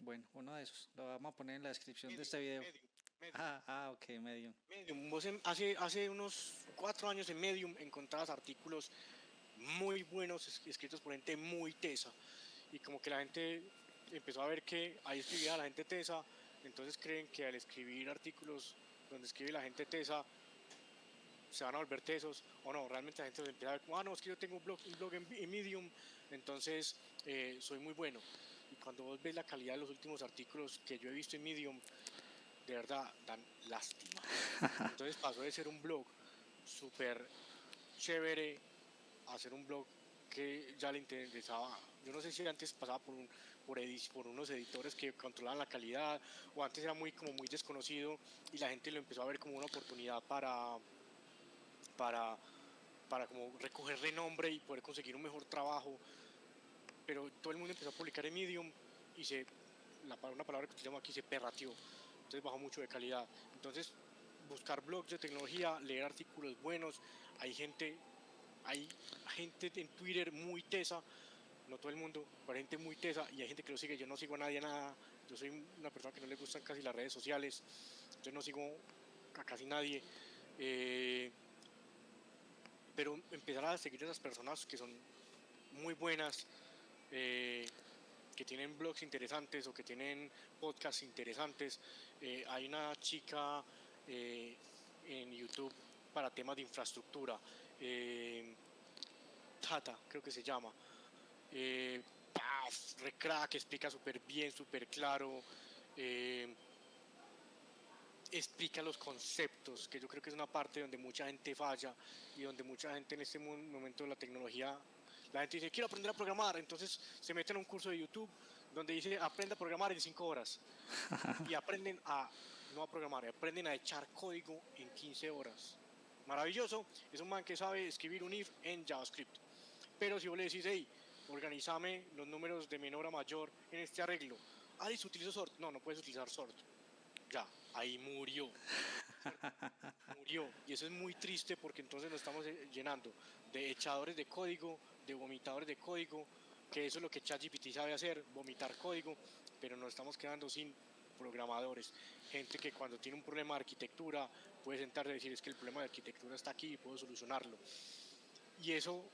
Bueno, uno de esos. Lo vamos a poner en la descripción de este video. Medium. Ok, Medium. Medium. Vos hace unos 4 años en Medium encontrabas artículos muy buenos escritos por gente muy tesa, y como que la gente empezó a ver que ahí escribía la gente tesa, entonces creen que al escribir artículos donde escribe la gente tesa se van a volver tesos, o no, realmente la gente se empieza a ver como, no, es que yo tengo un blog en Medium, entonces soy muy bueno. Y cuando vos ves la calidad de los últimos artículos que yo he visto en Medium, de verdad dan lástima. Entonces pasó de ser un blog súper chévere a hacer un blog que ya le interesaba. Yo no sé si antes pasaba por unos editores que controlaban la calidad, o antes era muy desconocido y la gente lo empezó a ver como una oportunidad para como recoger renombre y poder conseguir un mejor trabajo. Pero todo el mundo empezó a publicar en Medium y una palabra que utilizamos aquí, se perrateó. Entonces bajó mucho de calidad. Entonces buscar blogs de tecnología, leer artículos buenos. Hay gente en Twitter muy tesa, no todo el mundo, pero hay gente muy tesa y hay gente que lo sigue. Yo no sigo a nadie, nada. Yo soy una persona que no le gustan casi las redes sociales, yo no sigo a casi nadie. Pero empezar a seguir a esas personas que son muy buenas, que tienen blogs interesantes o que tienen podcasts interesantes. Hay una chica en YouTube para temas de infraestructura, Tata, creo que se llama. Re crack, explica súper bien, súper claro. Explica los conceptos, que yo creo que es una parte donde mucha gente falla y donde mucha gente en este momento de la tecnología, la gente dice, quiero aprender a programar, entonces se meten a un curso de YouTube donde dice aprenda a programar en 5 horas y aprenden a no a programar, aprenden a echar código en 15 horas. Maravilloso, es un man que sabe escribir un if en JavaScript. Pero si vos le decís, hey, organízame los números de menor a mayor en este arreglo. Ah, listo, utilizo sort. No, no puedes utilizar sort. Ya, ahí murió. Murió. Y eso es muy triste porque entonces nos estamos llenando de echadores de código, de vomitadores de código, que eso es lo que ChatGPT sabe hacer, vomitar código, pero nos estamos quedando sin programadores. Gente que cuando tiene un problema de arquitectura puede sentarse y decir es que el problema de arquitectura está aquí y puedo solucionarlo. Y eso,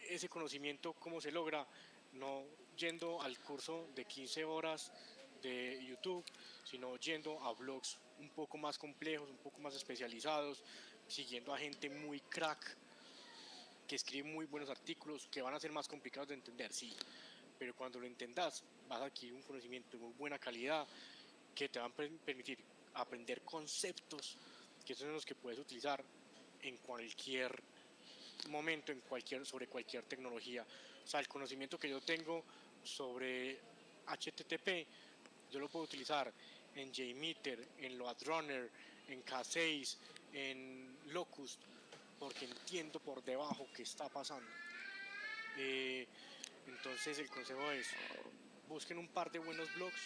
ese conocimiento, ¿cómo se logra? No yendo al curso de 15 horas de YouTube, sino yendo a blogs un poco más complejos, un poco más especializados, siguiendo a gente muy crack que escribe muy buenos artículos que van a ser más complicados de entender, sí, pero cuando lo entendas vas a adquirir un conocimiento de muy buena calidad que te van a permitir aprender conceptos que son los que puedes utilizar en cualquier momento, sobre cualquier tecnología. O sea, el conocimiento que yo tengo sobre HTTP, yo lo puedo utilizar en JMeter, en LoadRunner, en K6, en Locust, porque entiendo por debajo qué está pasando. Entonces el consejo es, busquen un par de buenos blogs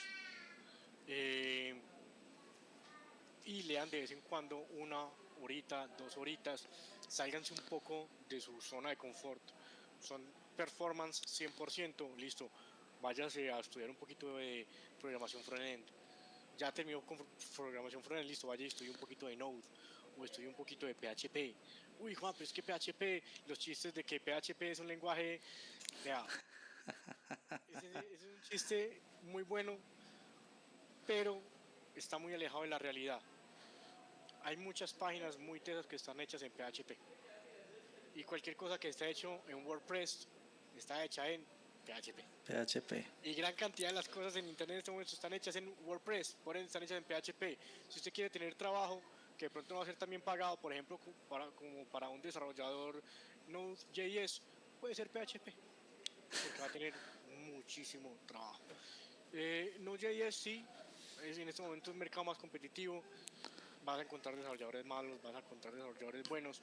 y lean de vez en cuando 1 horita, 2 horitas, sálganse un poco de su zona de confort. Son performance 100%, listo, váyase a estudiar un poquito de programación frontend. Ya terminó con programación frontend, listo, vaya y estudie un poquito de Node o estudie un poquito de PHP. Uy, Juan, pero es que PHP, los chistes de que PHP es un lenguaje, vea, ese es un chiste muy bueno, pero está muy alejado de la realidad. Hay muchas páginas muy tesas que están hechas en PHP. Y cualquier cosa que esté hecho en WordPress está hecha en PHP. PHP. Y gran cantidad de las cosas en Internet en este momento están hechas en WordPress, por ende están hechas en PHP. Si usted quiere tener trabajo que de pronto no va a ser también pagado, por ejemplo, como para un desarrollador Node.js, puede ser PHP, porque va a tener muchísimo trabajo. Node.js sí, en este momento es un mercado más competitivo, vas a encontrar desarrolladores malos, vas a encontrar desarrolladores buenos,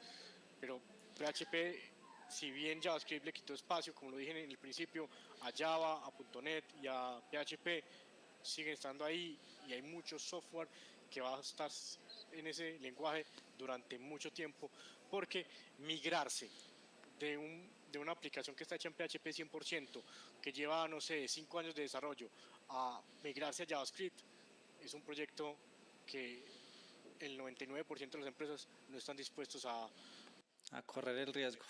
pero PHP, si bien JavaScript le quitó espacio, como lo dije en el principio, a Java, a .NET y a PHP, siguen estando ahí y hay mucho software que va a estar en ese lenguaje durante mucho tiempo, porque migrarse de una aplicación que está hecha en PHP 100%, que lleva, no sé, 5 años de desarrollo, a migrarse a JavaScript, es un proyecto que el 99% de las empresas no están dispuestos a correr el riesgo.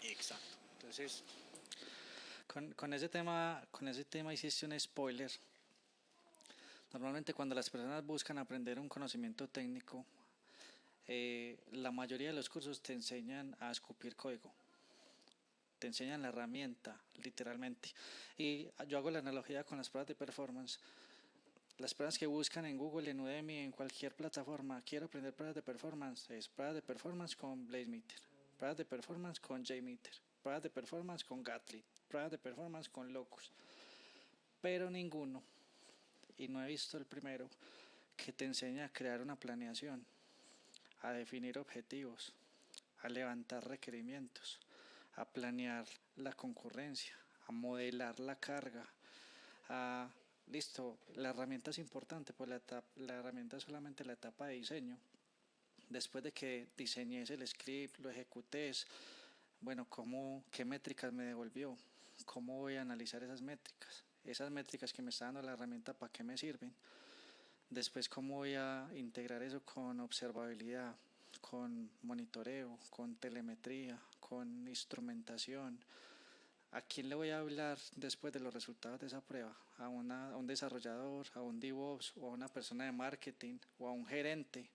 Exacto. Entonces, Con ese tema hiciste un spoiler. Normalmente cuando las personas buscan aprender un conocimiento técnico, la mayoría de los cursos te enseñan a escupir código. Te enseñan la herramienta, literalmente. Y yo hago la analogía con las pruebas de performance. Las pruebas que buscan en Google, en Udemy, en cualquier plataforma, quiero aprender pruebas de performance, es pruebas de performance con BlazeMeter, pruebas de performance con JMeter, pruebas de performance con Gatling, pruebas de performance con Locus. Pero ninguno, y no he visto el primero, que te enseña a crear una planeación, a definir objetivos, a levantar requerimientos, a planear la concurrencia, a modelar la carga, listo, la herramienta es importante, pues la herramienta es solamente la etapa de diseño. Después de que diseñes el script, lo ejecutes, bueno, ¿qué métricas me devolvió? ¿Cómo voy a analizar esas métricas? Esas métricas que me está dando la herramienta, ¿para qué me sirven? Después, ¿cómo voy a integrar eso con observabilidad, con monitoreo, con telemetría, con instrumentación? ¿A quién le voy a hablar después de los resultados de esa prueba? ¿A un desarrollador, a un DevOps o a una persona de marketing o a un gerente?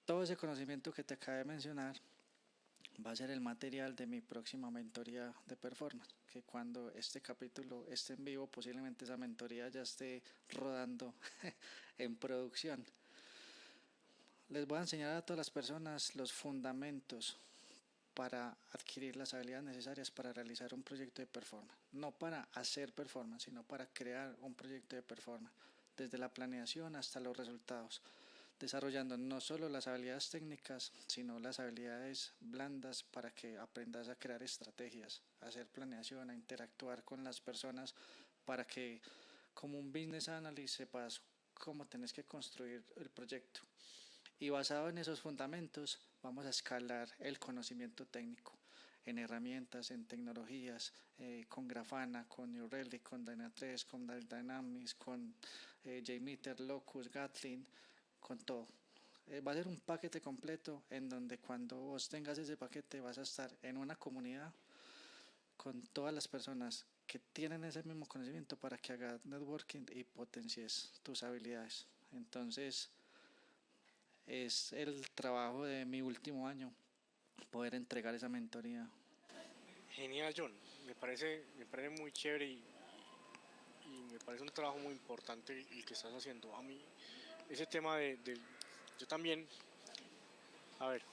Todo ese conocimiento que te acabé de mencionar va a ser el material de mi próxima mentoría de performance, que cuando este capítulo esté en vivo, posiblemente esa mentoría ya esté rodando en producción. Les voy a enseñar a todas las personas los fundamentos para adquirir las habilidades necesarias para realizar un proyecto de performance. No para hacer performance, sino para crear un proyecto de performance, desde la planeación hasta los resultados, desarrollando no solo las habilidades técnicas, sino las habilidades blandas para que aprendas a crear estrategias, a hacer planeación, a interactuar con las personas, para que como un business analyst sepas cómo tenés que construir el proyecto. Y basado en esos fundamentos vamos a escalar el conocimiento técnico en herramientas, en tecnologías, con Grafana, con New Relic, con Dyna3, con Dynamics, con JMeter, Locus, Gatling, con todo. Va a ser un paquete completo en donde cuando vos tengas ese paquete vas a estar en una comunidad con todas las personas que tienen ese mismo conocimiento para que hagas networking y potencies tus habilidades. Entonces es el trabajo de mi último año poder entregar esa mentoría. Genial, John. Me parece muy chévere y me parece un trabajo muy importante el que estás haciendo. A mí, ese tema yo también, a ver,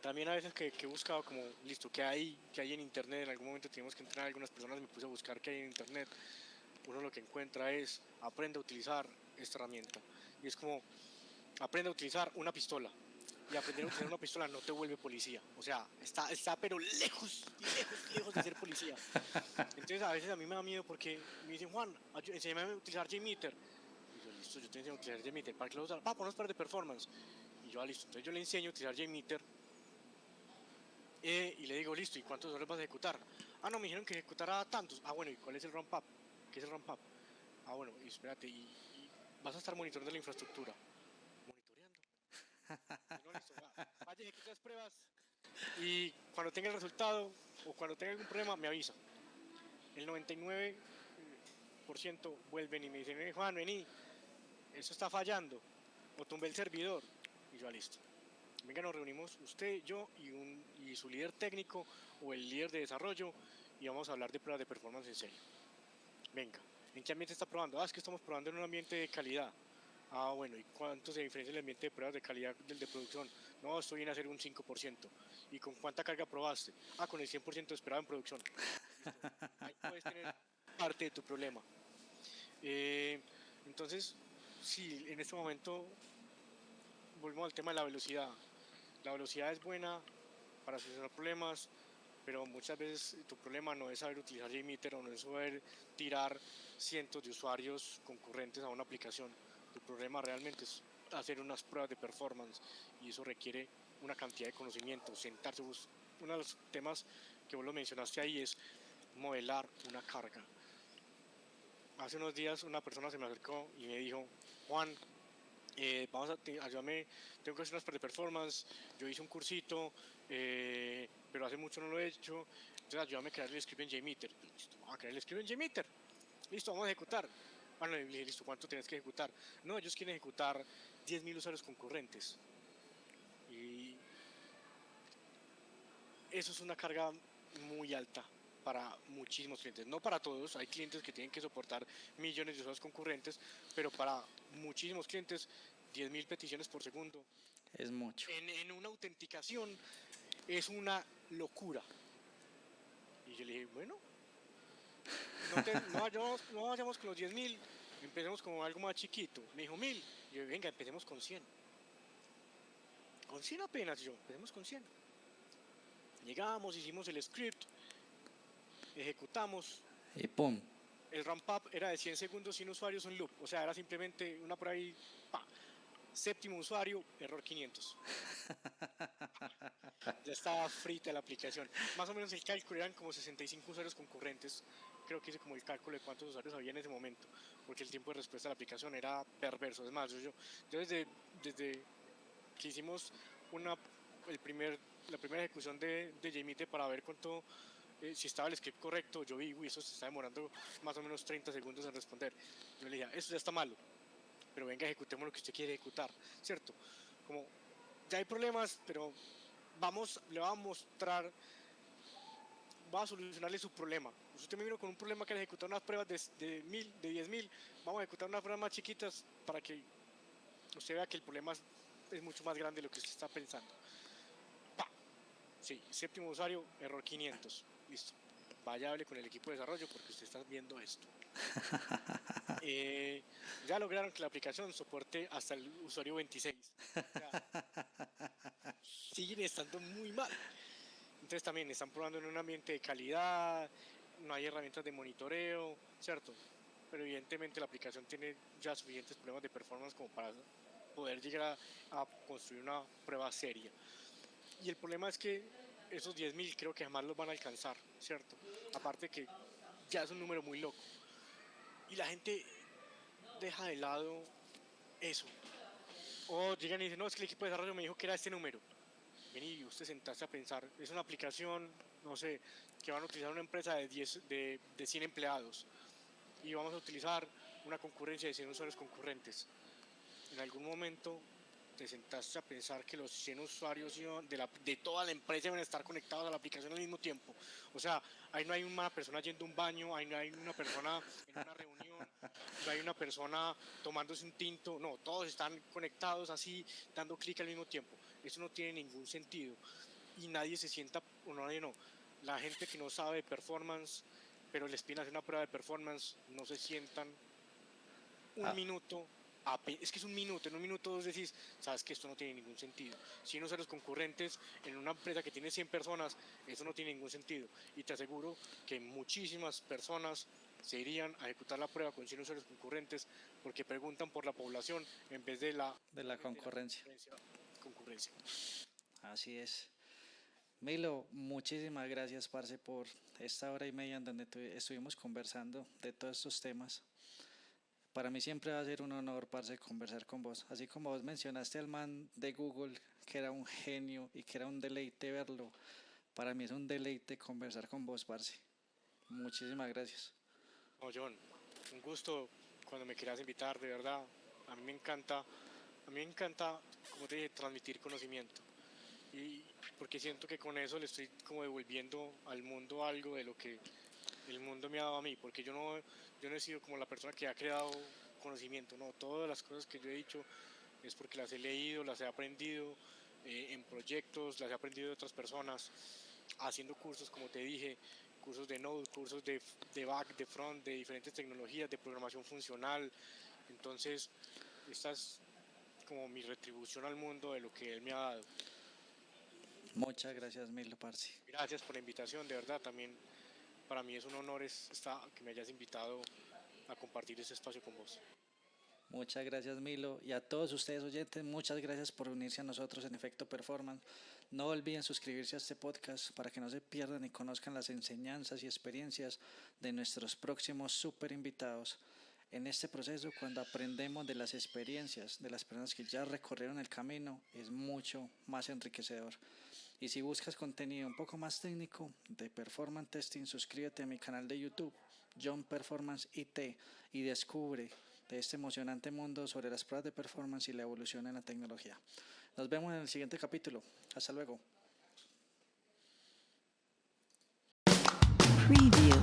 también a veces que he buscado como, listo, ¿qué hay en internet? En algún momento tenemos que entrenar a algunas personas, me puse a buscar qué hay en internet. Uno lo que encuentra es, aprende a utilizar esta herramienta. Y es como, aprende a utilizar una pistola. Y aprender a utilizar una pistola no te vuelve policía. O sea, está pero lejos de ser policía. Entonces a veces a mí me da miedo porque me dicen, Juan, enséñame a utilizar JMeter. Y yo, listo, yo te enseño a utilizar JMeter. ¿Para qué lo usar? Para poner para de performance. Y yo, listo. Entonces yo le enseño a utilizar JMeter. Y le digo, listo, ¿y cuántos dólares vas a ejecutar? Ah, no, me dijeron que ejecutara tantos. Ah, bueno, ¿y cuál es el ramp up? ¿Qué es el ramp up? Ah, bueno, y espérate, y vas a estar monitoreando la infraestructura. ¿Monitoreando? No, listo, vaya, ejecuta las pruebas. Y cuando tenga el resultado o cuando tenga algún problema, me avisa. El 99% vuelven y me dicen, Juan, vení, eso está fallando. O tumbé el servidor. Y yo, listo. Venga, nos reunimos usted, yo y su líder técnico o el líder de desarrollo y vamos a hablar de pruebas de performance en serio. Venga, ¿en qué ambiente está probando? Ah, es que estamos probando en un ambiente de calidad. Ah, bueno, ¿y cuánto se diferencia el ambiente de pruebas de calidad del de producción? No, estoy en hacer un 5%. ¿Y con cuánta carga probaste? Ah, con el 100% esperado en producción. Listo. Ahí puedes tener parte de tu problema. Entonces, sí, en este momento volvemos al tema de la velocidad. La velocidad es buena para solucionar problemas, pero muchas veces tu problema no es saber utilizar JMeter o no es saber tirar cientos de usuarios concurrentes a una aplicación. Tu problema realmente es hacer unas pruebas de performance y eso requiere una cantidad de conocimiento, sentarse. Uno de los temas que vos lo mencionaste ahí es modelar una carga. Hace unos días una persona se me acercó y me dijo, Juan, ayúdame, tengo que hacer unas pruebas de performance, yo hice un cursito, pero hace mucho no lo he hecho, entonces ayúdame a crear el script en JMeter. Listo, vamos a crear el script en JMeter. Listo, vamos a ejecutar. Bueno, le dije, listo, ¿cuánto tienes que ejecutar? No, ellos quieren ejecutar 10.000 usuarios concurrentes. Y eso es una carga muy alta para muchísimos clientes, no para todos, hay clientes que tienen que soportar millones de usuarios concurrentes, pero para muchísimos clientes 10.000 peticiones por segundo es mucho. En una autenticación es una locura. Y yo le dije, bueno, no vayamos con los 10.000, empecemos con algo más chiquito. Me dijo 1.000, y yo, venga, empecemos con 100. Con 100 apenas, yo, empecemos con 100. Llegamos, hicimos el script, ejecutamos. Y pum. El ramp up era de 100 segundos sin usuarios en loop. O sea, era simplemente una por ahí, séptimo usuario, error 500. Ya estaba frita la aplicación. Más o menos el cálculo eran como 65 usuarios concurrentes. Creo que hice como el cálculo de cuántos usuarios había en ese momento. Porque el tiempo de respuesta de la aplicación era perverso. Es más, yo desde que hicimos la primera ejecución de JMeter para ver cuánto, si estaba el script correcto, yo vi, eso se está demorando más o menos 30 segundos en responder. Yo le dije, eso ya está malo, pero venga, ejecutemos lo que usted quiere ejecutar, ¿cierto? Como, ya hay problemas, pero le va a mostrar, va a solucionarle su problema. Usted me vino con un problema que era ejecutar unas pruebas de 1.000, de 10.000, vamos a ejecutar unas pruebas más chiquitas para que usted vea que el problema es mucho más grande de lo que usted está pensando. Sí, séptimo usuario, error 500. Listo. Vaya, hable con el equipo de desarrollo porque usted está viendo esto. Ya lograron que la aplicación soporte hasta el usuario 26. O sea, siguen estando muy mal. Entonces también están probando en un ambiente de calidad, no hay herramientas de monitoreo, ¿cierto? Pero evidentemente la aplicación tiene ya suficientes problemas de performance como para poder llegar a construir una prueba seria. Y el problema es que esos 10.000 creo que jamás los van a alcanzar, ¿cierto? Aparte que ya es un número muy loco. Y la gente deja de lado eso. O llegan y dicen, no, es que el equipo de desarrollo me dijo que era este número. Vení, usted sentarse a pensar, es una aplicación, no sé, que van a utilizar una empresa de 100 empleados y vamos a utilizar una concurrencia de 100 usuarios concurrentes. En algún momento te sentaste a pensar que los 100 usuarios de toda la empresa van a estar conectados a la aplicación al mismo tiempo. O sea, ahí no hay una persona yendo a un baño, ahí no hay una persona en una reunión, no hay una persona tomándose un tinto, no, todos están conectados así, dando clic al mismo tiempo. Eso no tiene ningún sentido. Y nadie se sienta, o nadie no, la gente que no sabe de performance, pero les piden hacer una prueba de performance, no se sientan un minuto. Es que es un minuto, en un minuto vos decís, sabes que esto no tiene ningún sentido. 100 usuarios concurrentes en una empresa que tiene 100 personas, eso no tiene ningún sentido. Y te aseguro que muchísimas personas se irían a ejecutar la prueba con 100 usuarios concurrentes porque preguntan por la población en vez de la concurrencia. concurrencia. Así es. Milo, muchísimas gracias, parce, por esta hora y media en donde estuvimos conversando de todos estos temas. Para mí siempre va a ser un honor, parce, conversar con vos. Así como vos mencionaste al man de Google, que era un genio y que era un deleite verlo, para mí es un deleite conversar con vos, parce. Muchísimas gracias. No, John, un gusto cuando me quieras invitar, de verdad. A mí me encanta, como te dije, transmitir conocimiento. Y porque siento que con eso le estoy como devolviendo al mundo algo de lo que el mundo me ha dado a mí, porque yo no he sido como la persona que ha creado conocimiento, no, todas las cosas que yo he dicho es porque las he leído, las he aprendido en proyectos, las he aprendido de otras personas, haciendo cursos, como te dije, cursos de Node, cursos de back, de front, de diferentes tecnologías, de programación funcional. Entonces, esta es como mi retribución al mundo de lo que él me ha dado. Muchas gracias, Milo, parce. Gracias por la invitación, de verdad, también para mí es un honor que me hayas invitado a compartir este espacio con vos. Muchas gracias, Milo, y a todos ustedes oyentes, muchas gracias por unirse a nosotros en Efecto Performance. No olviden suscribirse a este podcast para que no se pierdan y conozcan las enseñanzas y experiencias de nuestros próximos super invitados. En este proceso, cuando aprendemos de las experiencias de las personas que ya recorrieron el camino, es mucho más enriquecedor. Y si buscas contenido un poco más técnico de Performance Testing, suscríbete a mi canal de YouTube, John Performance IT, y descubre de este emocionante mundo sobre las pruebas de performance y la evolución en la tecnología. Nos vemos en el siguiente capítulo. Hasta luego. Preview.